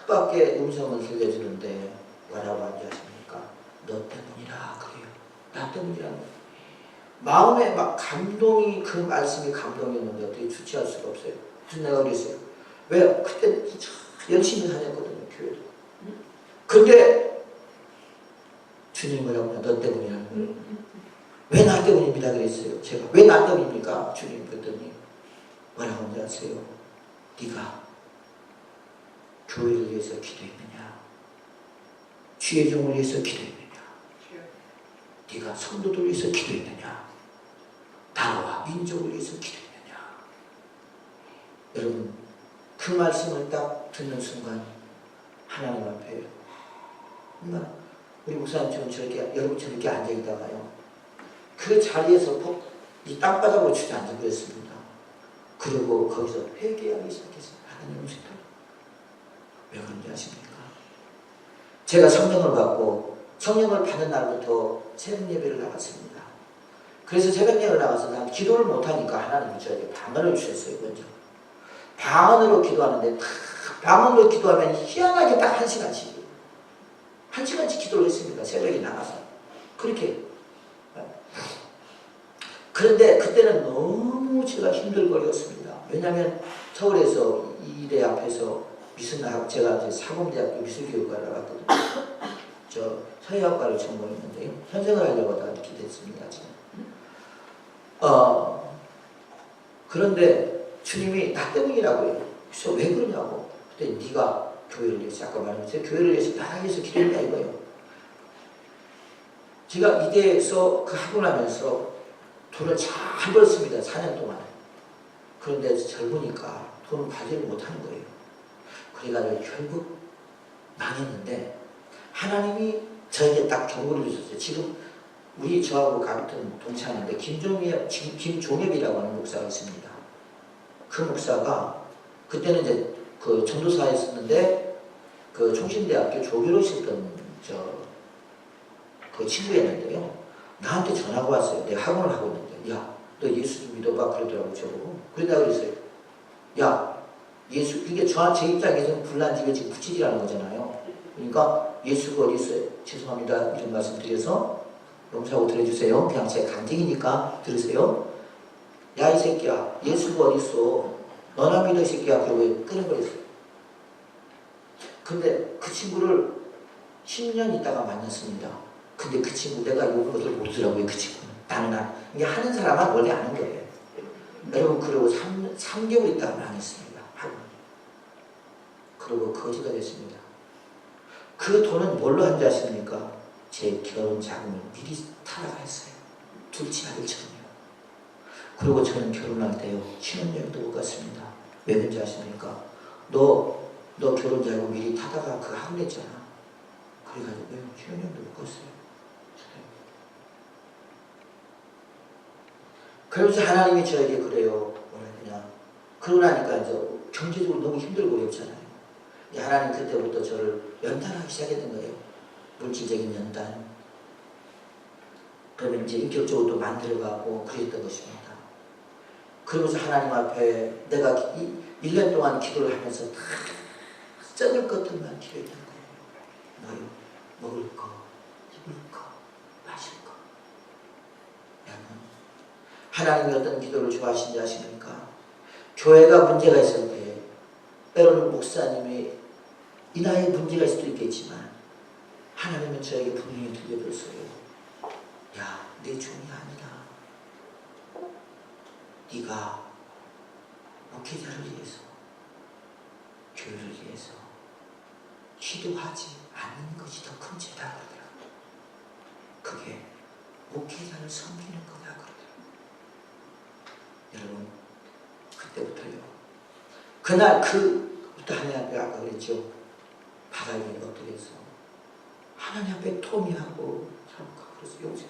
뜻밖의 음성을 들려주는데 뭐라고 하지 않습니까? 너 때문이라 그래요. 나 때문이라는 거예요. 마음에 막 감동이 그 말씀이 감동이었는데 어떻게 주체할 수가 없어요. 무슨 내가 그랬어요. 왜? 그때 열심히 다녔거든요. 교회도. 근데 주님 뭐라고 하냐? 너 때문이라는 거예요. 왜 나 때문입니다 그랬어요. 제가 왜 나 때문입니까? 주님 그랬더니 뭐라고 하는지 아세요? 네가 교회를 위해서 기도했느냐? 주의 종을 위해서 기도했느냐? 네가 성도들 위해서 기도했느냐? 나라와 민족을 위해서 기도했느냐? 여러분 그 말씀을 딱 듣는 순간 하나님 앞에 얼마나 우리 목사님처럼 저렇게 여러분처럼 이렇게 앉아있다가요 그 자리에서 이 땅바닥으로 주저앉아 그랬습니다. 그리고 거기서 회개하기 시작했어요. 하나님 오시다. 왜 그런지 아십니까? 제가 성령을 받고 성령을 받은 날부터 새벽 예배를 나갔습니다. 그래서 새벽 예배를 나가서 난 기도를 못하니까 하나님이 저에게 방언을 주셨어요. 먼저 방언으로 기도하는데 방언으로 기도하면 희한하게 딱 1시간씩 1시간씩 기도를 했습니다. 새벽에 나가서 그렇게. 그런데 그때는 너무 제가 힘들거렸습니다. 왜냐하면 서울에서 이대 앞에서 제가 이제 사범대학교 미술교육과를 나갔거든요. 저 서예학과를 전공했는데요. 현생을 하려고 다 이렇게 됐습니다. 지금. 그런데 주님이 나 때문이라고 해요. 그래서 왜 그러냐고. 그때 네가 교회를 위해서, 아까 말했죠. 교회를 위해서, 나를 위해서 기도했냐 이거예요. 제가 이대에서 그 학원 하면서 돈을 잘 벌었습니다. 4년 동안. 그런데 젊으니까 돈을 받지를 못하는 거예요. 그래가지고 결국 망했는데 하나님이 저에게 딱 경고를 주셨어요. 지금 우리 저하고 같은 동창인데 김종엽이라고 하는 목사가 있습니다. 그 목사가 그때는 이제 그 전도사에 있었는데 그 총신대학교 조교로 있었던 그 친구였는데요. 나한테 전화가 왔어요. 내가 학원을 하고 있는데, 야, 너 예수 좀 믿어봐 그러더라고 저보고. 그러다 그랬어요. 야, 예수, 이게 제 입장에서는 불난지게 지금 붙이지라는 거잖아요. 그러니까 예수가 어디 있어요? 죄송합니다. 이런 말씀 드려서 용서하고 들어주세요. 그냥 제 간증이니까 들으세요. 야, 이 새끼야, 예수가 어디 있어? 너나 믿어 이 새끼야. 그러고 끊어버렸어요. 근데 그 친구를 10년 있다가 만났습니다. 근데 그 친구 내가 이런 것을 모르더라고요. 그 친구는. 나는 이게 하는 사람은 원래 아는 거예요. 여러분, 그러고 3개월 있다가 망했습니다. 그리고 거지가 됐습니다. 그 돈은 뭘로 한 줄 아십니까? 제 결혼 자금을 미리 타다가 했어요. 둘째 아들처럼요. 그리고 저는 결혼할 때요, 신혼여행도 못 갔습니다. 왜 그런지 아십니까? 너 결혼 자금 미리 타다가 그거 하고 했잖아. 그래가지고 신혼여행도 못 갔어요. 그래서 하나님이 저에게 그래요. 그냥 그러고 나니까 이제 경제적으로 너무 힘들고 어렵잖아요. 하나님 그때부터 저를 연단하기 시작했던 거예요. 물질적인 연단. 그러면 이제 인격적으로 또 만들어가고 그랬던 것입니다. 그러면서 하나님 앞에 내가 1년 동안 기도를 하면서 다 썩을 것들만 기도했던 거예요. 뭐요? 먹을 거, 입을 거, 마실 거. 하나님이 어떤 기도를 좋아하시는지 아십니까? 교회가 문제가 있을 때 때로는 목사님이 이 나이에 문제가 있을 수도 있겠지만 하나님은 저에게 분명히 들려줬어요. 야, 내 종이 아니다. 네가 목회자를 위해서, 교회를 위해서 기도하지 않는 것이 더 큰 죄다 그러더라고요. 그게 목회자를 섬기는 거다 그러더라고요. 여러분, 그때부터요. 그날 그부터 하나님 앞에 아까 그랬죠. 바닥에 엎드려서 하나님 앞에 토미하고 그래서 용서.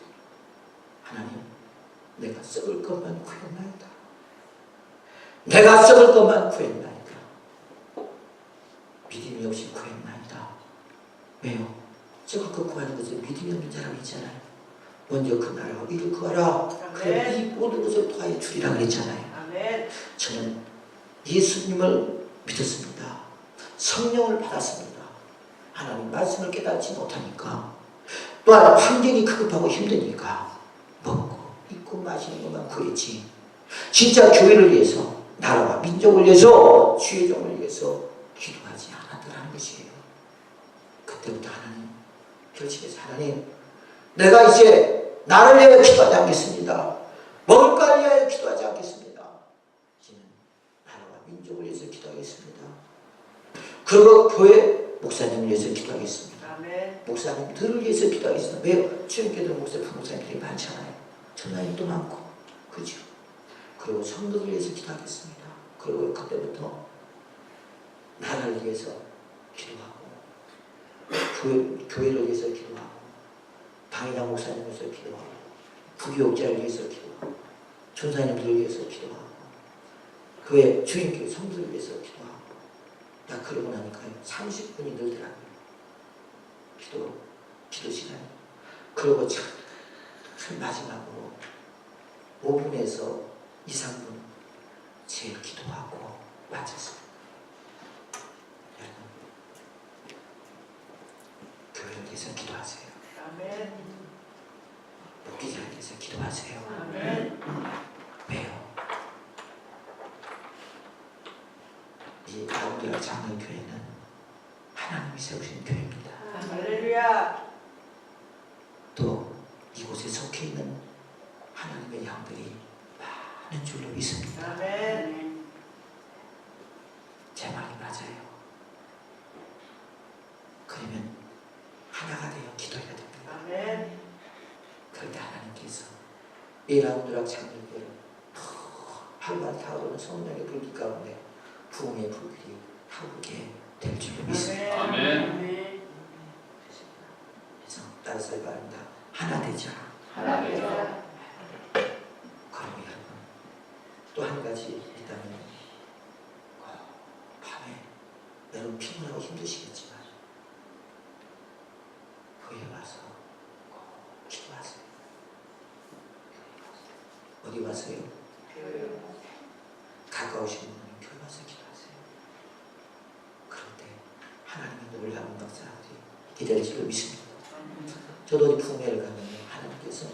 하나님, 내가 썩을 것만 구했나이다. 내가 썩을 것만 구했나이다. 믿음이 없이 구했나이다. 왜요? 썩을 것 구하는 것은 믿음이 없는 사람이 있잖아요. 먼저 그 나라와 이를 구하라. 그럼 이 모든 것을 더하여 주리라 그랬잖아요. 아멘. 저는 예수님을 믿었습니다. 성령을 받았습니다. 하나님 말씀을 깨닫지 못하니까, 또한 환경이 급하고 힘드니까 먹고 입고 마시는 것만 구했지, 진짜 교회를 위해서, 나라와 민족을 위해서, 주의 종을 위해서 기도하지 않았더라는 것이에요. 그때부터 하나님 결심해서, 하나님, 내가 이제 나를 위하여 기도하지 않겠습니다. 먹을 걸 위하여 기도하지 않겠습니다. 이제는 나라와 민족을 위해서 기도하겠습니다. 그리고 교회 목사님을 위해서 기도하겠습니다. 아멘. 목사님들을 위해서 기도하겠습니다. 왜요? 주님께도 목사님들이 많잖아요. 전화님도 많고, 그죠? 그리고 성도를 위해서 기도하겠습니다. 그리고 그때부터 나라를 위해서 기도하고, 교회를 위해서 기도하고, 방해장 목사님을 위해서 기도하고, 부교육자를 위해서 기도하고, 전사님들을 위해서 기도하고, 교회 주인교회 성도를 위해서 기도하고. 야, 그러고 나니까요, 30분이 늘더라고요. 기도 시간. 그리고 참 마지막으로 5분에서 2, 3분 제일 기도하고 마쳤습니다. 여러분, 교회를 위해서 기도하세요. 아멘. 목회자를 위해서 기도하세요. 아멘. 왜요? 이 아우디아 장로교회는 하나님이 세우신 교회입니다. 할렐루야. 또 이곳에 속해 있는 하나님의 양들이 하는 줄로 믿습니다. 아멘. 제 말이 맞아요. 그러면 하나가 되어 기도해야 됩니다. 아멘. 그런데 하나님께서 이랑누락 창조교를 활발 타오르는 성령의 불길 가운데 부흥의 불길이 타오르게 될 줄로 믿습니다. 아멘. 그래서 따라서 바랍니다. 하나 되자. 하나 되자. 그리고 여러분 또 한 가지 있다면 밤에 여러분 피곤하고 힘드시겠지만 교회 와서 꼭 기도하세요. 어디 와서요? 가까우신 분은 교회 와서 기도하세요. 그런데 하나님의 놀라운 역사들이 기다릴 줄로 믿습니다. 저도 어디 풍회를 가면 하나님께서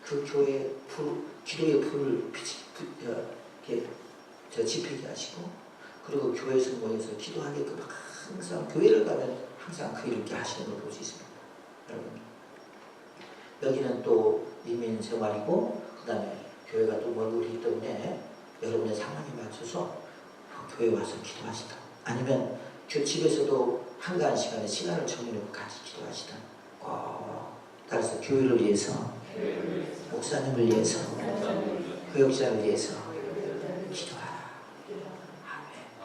그 교회의 기도의 불을 이렇게 지피게 하시고 그리고 교회에서 모여서 기도하게끔 항상 교회를 가면 항상 그 일을 이렇게 하시는 걸 볼 수 있습니다. 여러분 여기는 또 이민 생활이고 그 다음에 교회가 또 먼 거리이기 때문에 여러분의 상황에 맞춰서 교회 와서 기도하시다. 아니면 집에서도 한가한 시간을 정해놓고 같이 기도하시다. 따라서 교회를 위해서, 목사님을 위해서, 교역자를 위해서 기도하라.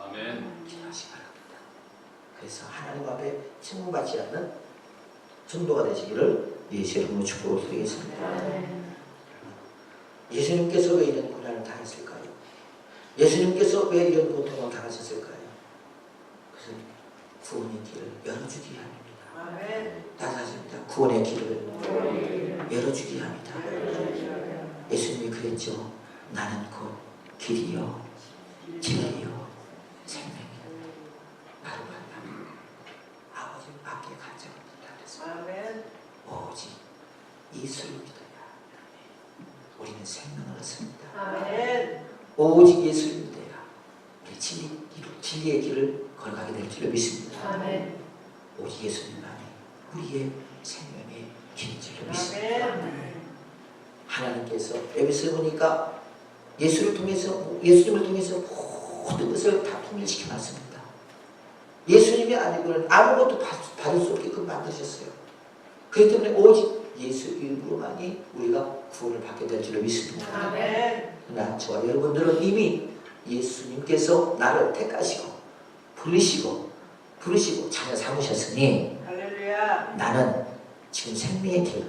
아멘. 기도하시기 바랍니다. 그래서 하나님 앞에 칭송받지 않는 성도가 되시기를 예수 이름으로 축복을 드리겠습니다. 예수님께서 왜 이런 고난을 당했을까요? 예수님께서 왜 이런 고통을 당하셨을까요? 그것은 구원의 길을 열어주기 위함입니다. 아멘. 따라하십니다. 구원의 길을 열어주기 위함이다. 예수님이 그랬죠. 나는 곧 길이요 진리요 생명이요 나로 만나면 아버지 밖에 간 적은 없다 그랬습니다. 아멘. 오직 예수를 믿어야 우리는 생명을 얻습니다. 아멘. 오직 예수를 믿어야 우리 진리의 길을 걸어가게 될 줄을 믿습니다. 아멘. 오직 예수님만이 우리의 생명의 길인 줄로 믿습니다. 아멘. 하나님께서 에베소에 보니까 예수님을 통해서 모든 것을 다 통일시켜 놨습니다. 예수님이 아니고는 아무것도 받을 수 없게끔 만드셨어요. 그렇기 때문에 오직 예수 이름으로만이 우리가 구원을 받게 될 줄로 믿습니다. 아멘. 그러나 저와 여러분들은 이미 예수님께서 나를 택하시고 부르시고 자녀 삼으셨으니 할렐루야. 나는 지금 생명의 길,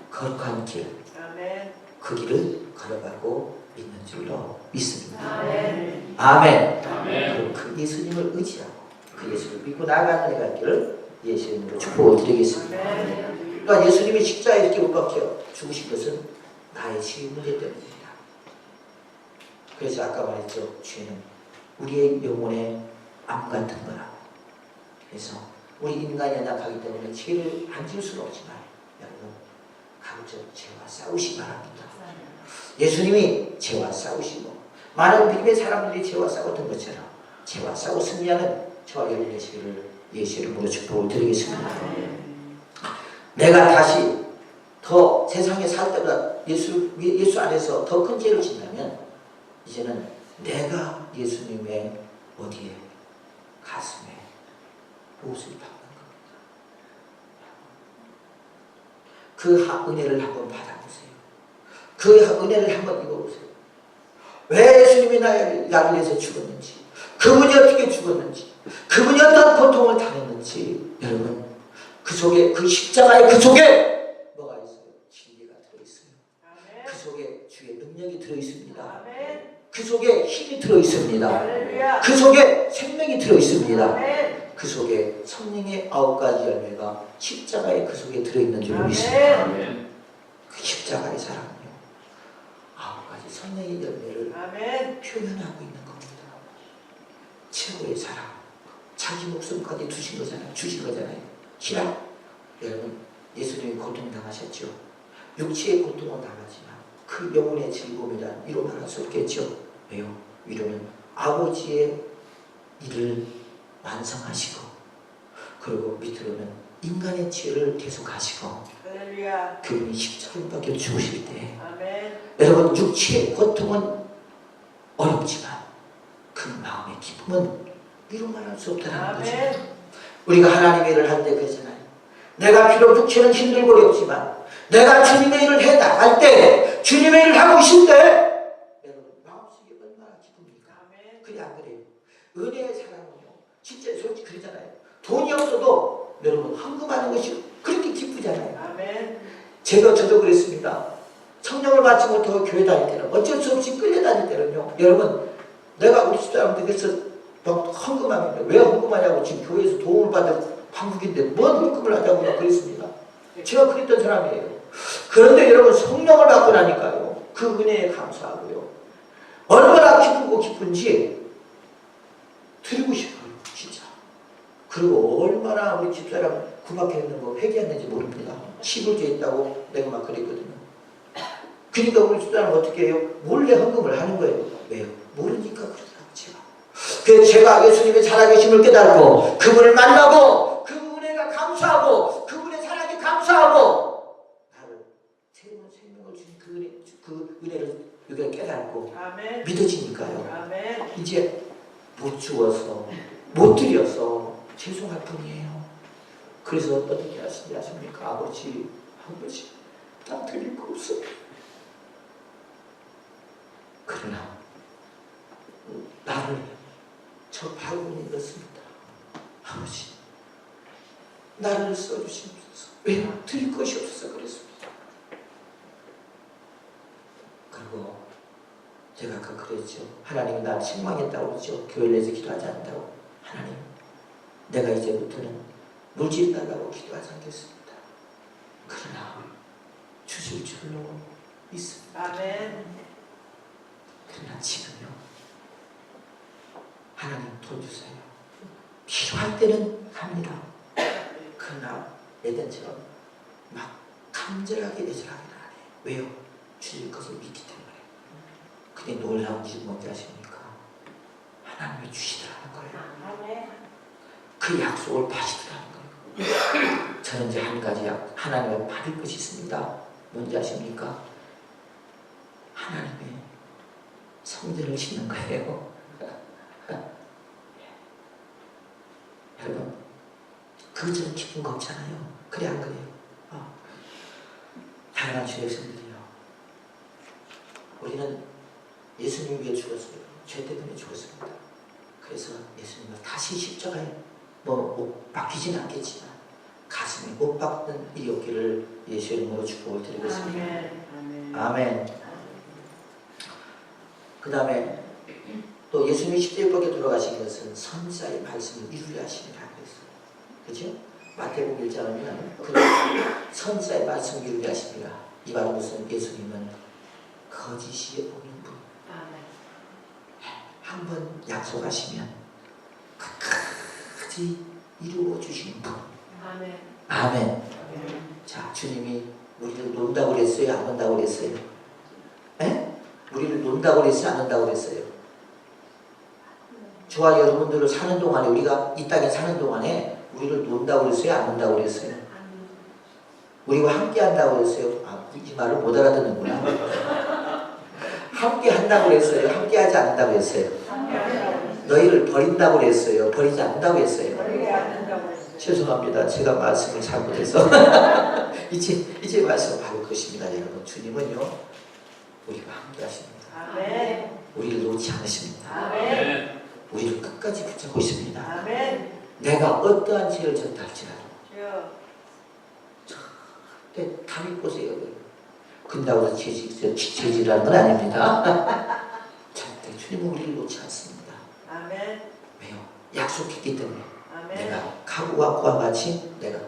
거룩한 길, 아멘. 그 길을 걸어가고 있는 줄로 믿습니다. 아멘. 아멘. 아멘. 그리고 그 예수님을 의지하고 그 예수를 믿고 나아가는 갈 길을 예수님으로 축복을 드리겠습니다. 아멘. 그러니까 예수님이 십자가에 이렇게 못 박혀 죽으신 것은 나의 죄의 문제 때문입니다. 그래서 아까 말했죠. 죄는 우리의 영혼의 암 같은 거라. 그래서 우리 인간이 나가기 때문에 죄를 안 지을 수는 없지만 여러분 가급적 죄와 싸우시기 바랍니다. 예수님이 죄와 싸우시고 많은 믿음의 사람들이 죄와 싸웠던 것처럼 죄와 싸워 승리하는 저와 여러분 되시기를 예수 이름으로 축복을 드리겠습니다. 내가 다시 더 세상에 살 때보다 예수 안에서 더 큰 죄를 짓는다면 이제는 내가 예수님의 어디에 가슴에 옷을 받는 겁니다. 그 은혜를 한번 받아보세요. 그 은혜를 한번 입어보세요. 왜 예수님이 나를 위해서 죽었는지, 그분이 어떻게 죽었는지, 그분이 어떤 고통을 당했는지, 여러분 그 속에, 그 십자가의 그 속에 뭐가 있어요? 진리가 들어있어요. 아멘. 그 속에 주의 능력이 들어있습니다. 아멘. 그 속에 힘이 들어있습니다. 할렐루야. 그 속에 생명이 들어있습니다. 아멘. 그 속에 성령의 9가지 열매가 십자가의 그 속에 들어있는 줄로 믿습니다. 아멘. 그 십자가의 사랑은요 9가지 성령의 열매를 아멘. 표현하고 있는 겁니다. 최고의 사랑, 자기 목숨까지 주신 거잖아요. 희락. 여러분 예수님이 고통당하셨죠. 육체의 고통은 당하지만 그 영혼의 즐거움이란 위로 말할 수 없겠죠. 왜요? 위로는 아버지의 일을 완성하시고 그리고 밑으로는 인간의 죄를 계속하시고 할렐루야. 그분이 십자가에 박혀 죽으실 때 아멘. 여러분 육체의 고통은 어렵지만 그 마음의 기쁨은 이루 말할 수 없다는 거죠. 아멘. 우리가 하나님의 일을 할 때 그러잖아요. 내가 비록 육체는 힘들고 어렵지만 내가 주님의 일을 해 나갈 때, 주님의 일을 하고 있을 때 여러분 마음속에 얼마나 기쁩니까? 아멘. 그래 안 그래요? 은혜의 사랑은요, 진짜 솔직히 그러잖아요. 돈이 없어도 여러분 헌금하는 것이 그렇게 기쁘잖아요. 아멘. 저도 그랬습니다. 성령을 받지 못하고 교회 다닐 때는, 어쩔 수 없이 끌려다닐 때는요, 여러분 내가 우리 집사람들께서 헌금하면, 왜 헌금하냐고, 지금 교회에서 도움을 받을 한국인데 뭔 헌금을 하자고 막 그랬습니다. 제가 그랬던 사람이에요. 그런데 여러분 성령을 받고 나니까요, 그 은혜에 감사하고요, 얼마나 기쁘고 기쁜지 드리고 싶어요, 진짜. 그리고 얼마나 우리 집사람 구박해 있는 거 회개했는지 모릅니다. 11조에 있다고 내가 막 그랬거든요. 그러니까 우리 집사람 어떻게 해요? 몰래 헌금을 하는 거예요. 왜요? 모르니까 그러더라고요, 제가. 그래서 제가 예수님의 살아계심을 깨닫고 그분을 만나고 그 은혜가 감사하고 그분의 사랑에 감사하고 나를 새로운 생명을 주신 그 은혜를 여기가 깨닫고 아멘. 믿어지니까요. 아멘. 이제 못 주어서 못 드려서 죄송할 뿐이에요. 그래서 어떻게 하시지 아십니까? 아버지 나 드릴 거 없어요. 그러나 나를 저 바구니 넣습니다. 아버지 나를 써주시옵소서. 왜? 드릴 것이 없어서 그랬습니다. 그리고 제가 아까 그랬죠. 하나님이 나를 책망했다고 그러죠. 교회를 내서 기도하지 않는다고. 하나님, 내가 이제부터는 물질 달라고 기도하지 않겠습니다. 그러나 주실 줄로 믿습니다. 아멘. 그러나 지금요, 하나님 돈 주세요. 필요할 때는 합니다. 그러나 예전처럼 막 간절하게 애절하게는 안 해요. 왜요? 주실 것을 믿기 때문에. 근데 놀라운 일은 뭔지 아십니까? 하나님이 주시더라는 거예요. 아멘. 그 약속을 받으시더라는 거예요. 저는 이제 한 가지 하나님을 받을 것이 있습니다. 뭔지 아십니까? 하나님의 성전을 짓는 거예요. 여러분, 그저 기쁜 거 없잖아요. 그래 안 그래요? 다양한 주의 성들이요. 우리는 예수님 위해 죽었어요. 죄 때문에 죽었습니다. 그래서 예수님을 다시 십자가에 못 박히지는 않겠지만 가슴에 못 박는 일이 없기를 예수의 이름으로 축복을 드리겠습니다. 아멘. 아멘. 그 다음에 또 예수님이 십자가에 못 박혀 돌아가신 것은 선지자의 말씀을 이루려 하심이라 그랬어요. 그렇죠? 마태복음 1장은 그 선지자의 말씀을 이루려 하심이라. 이 말은 무슨? 예수님은 거짓이 없는 분. 한 번 약속하시면 끝까지 이루어 주시는 분. 아멘. 아멘. 자, 주님이 우리를 논다고 그랬어요? 안 논다고 그랬어요? 에? 우리를 논다고 그랬어요? 안 논다고 그랬어요? 저와 여러분들을 사는 동안에, 우리가 이 땅에 사는 동안에 우리를 논다고 그랬어요? 안 논다고 그랬어요? 우리와 함께 한다고 그랬어요? 이 말을 못 알아듣는구나. 함께 한다고 그랬어요? 함께 하지 않는다고 했어요? 너희를 버린다고 그랬어요? 버리지 않는다고 했어요? 죄송합니다. 제가 말씀을 잘못해서 이제 말씀을 받을 것입니다. 여러분, 주님은요 우리가 함께 하십니다. 아멘. 우리를 놓지 않으십니다. 아멘. 우리를 끝까지 붙잡고 있습니다. 아멘. 내가 어떠한 죄를 졌다 할지라도. 주여. 근데 다윗 보세요. 근다고 해서 죄질하는 건 아닙니다. 절대 주님은 우리를 놓지 않습니다. 아멘. 왜요? 약속했기 때문에. 아멘. 내가 각오와 그와 같이 내가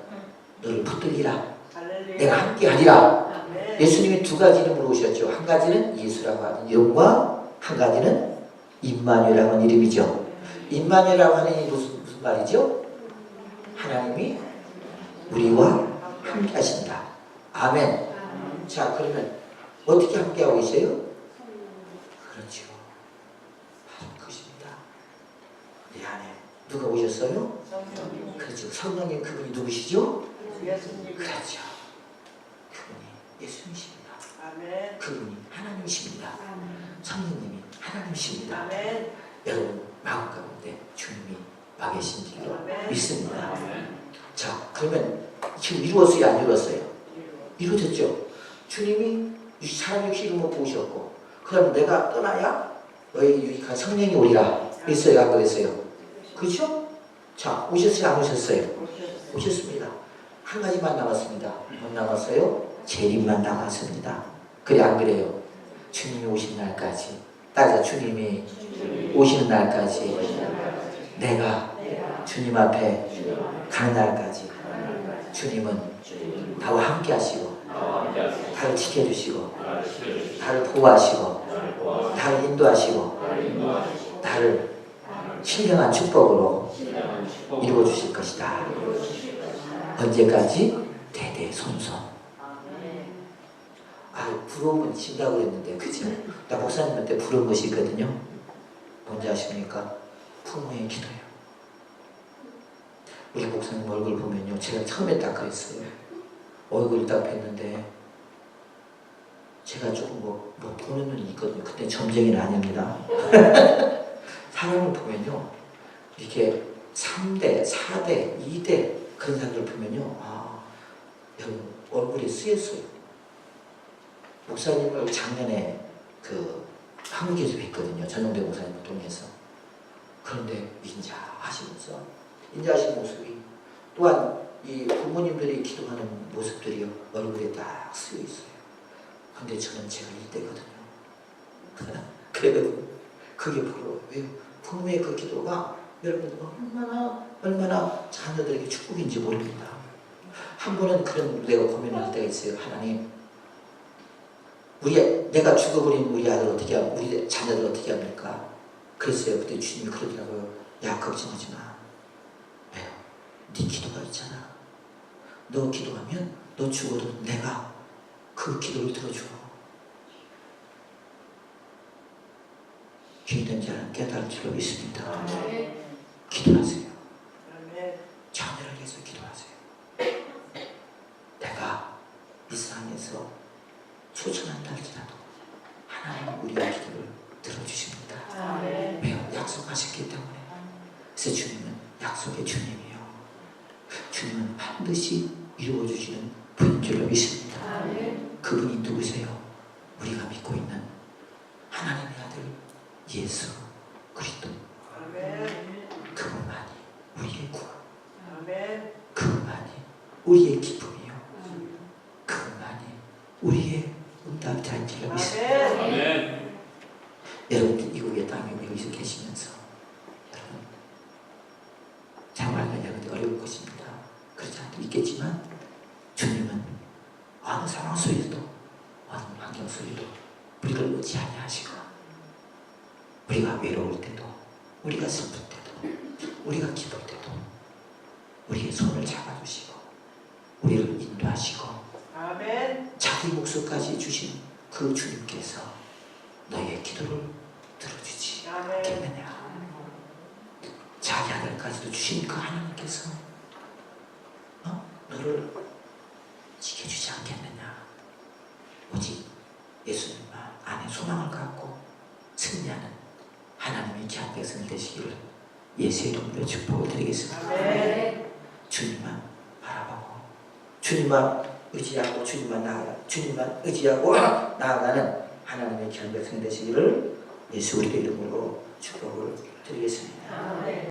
너를 붙들리라. 할렐루야. 내가 함께 하리라. 아멘. 예수님이 두 가지 이름으로 오셨죠. 한 가지는 예수라고 하는 이름과 한 가지는 임마누엘이라고 하는 이름이죠. 임마누엘이라고 하는 이 무슨 말이죠? 하나님이 우리와 함께 하신다. 아멘. 자, 그러면 어떻게 함께하고 계세요? 그렇죠. 바로 그것입니다. 내 안에 누가 오셨어요? 성령님. 그렇죠. 성령님, 그분이 누구시죠? 예수님. 그렇죠. 그분이 예수님이십니다. 아멘. 그분이 하나님이십니다. 성령님이 하나님이십니다. 아멘. 여러분 마음 가운데 주님이 와 계신지를 아멘. 믿습니다. 아멘. 자, 그러면 지금 이루었어요, 안 이루었어요? 이루어졌죠. 주님이 이 사람의 기름을 부으셨고, 그럼 내가 떠나야 너희 유익한 성령이 오리라. 있어요, 안 그랬어요? 그렇죠? 자, 오셨어요, 안 오셨어요? 오셨습니다. 한 가지만 남았습니다. 뭐 남았어요? 재림만 남았습니다. 그래, 안 그래요? 주님이 오신 날까지, 따라서 주님이 오시는 날까지 내가 주님 앞에 가는 날까지 주님은 나와 함께 하시고 나를 지켜주시고 나를 보호하시고 나를 인도하시고 나를 신령한 축복으로 이루어 주실 것이다. 언제까지? 대대손손. 아, 부러우면 진다고 그랬는데, 그죠? 나 목사님한테 부러운 것이 있거든요. 뭔지 아십니까? 부모의 기도요. 우리 목사님 얼굴 보면요, 제가 처음에 딱 그랬어요. 얼굴 딱 뵀는데 제가 조금 뭐 보는 눈이 있거든요. 근데 점쟁이는 아닙니다. 사람을 보면요, 이렇게 3대, 4대, 2대 그런 사람들 보면요, 아, 여러분 얼굴이 쓰였어요. 목사님을 작년에 그 한국에서 뵀거든요. 전용대 목사님을 통해서. 그런데 인자하시면서 인자하신 모습이, 또한 이 부모님들이 기도하는 모습들이 얼굴에 딱 쓰여 있어요. 근데 저는 제가 이때거든요. 그래도 그게 부러워요. 왜요? 부모의 그 기도가 여러분 얼마나 자녀들에게 축복인지 모릅니다. 한 번은 그런 내가 고민할 때가 있어요. 하나님, 내가 죽어버린 우리 아들 어떻게 우리 자녀들 어떻게 합니까? 그랬어요. 그때 주님이 그러더라고요. 야, 걱정하지 마. 왜요? 네 기도가 있잖아. 너 기도하면 너 죽어도 내가 그 기도를 들어줘. 귀 있는 자는 깨달을 줄로 믿습니다. 기도하세요. 자녀를 위해서 기도하세요. 내가 이 세상에서 초천한다 할지라도 하나님은 우리의 기도를 들어주십니다. 왜요? 약속하셨기 때문에. 그래서 주님은 약속의 주님이요, 주님은 반드시 이루어주시는 분인 줄로 믿습니다. 그분이 누구세요? 우리가 믿고 있는 하나님의 아들 예수 그리스도. 그분만이 우리의 구원, 그분만이 우리의 기쁨이요, 그분만이 우리의 응답자인 줄로 믿습니다. 아멘. 여러분 이국의 땅에 여기서 계시면서 여러분 생활하는 여러분들 어려울 것입니다. 그렇지 않도 있겠지만 주님은 어느 상황 속에서도 어느 환경 속에도 우리를 놓지 아니하시고, 우리가 외로울 때도, 우리가 슬플 때도, 우리가 기쁠 때도 우리의 손을 잡아주시고 우리를 인도하시고 자기 목숨까지 주신 그 주님께서 너의 기도를 들어주지 않겠느냐. 자기 아들까지도 주신 그 하나님께서 너를 지켜주지 않겠느냐. 오직 예수님만 안에 소망을 갖고 승리하는 하나님의 귀한 백성 되시기를 예수의 이름으로 축복을 드리겠습니다. 주님만 바라보고 주님만 의지하고 주님만 의지하고 나아가는 하나님의 귀한 백성 되시기를 예수 우리의 이름으로 축복을 드리겠습니다.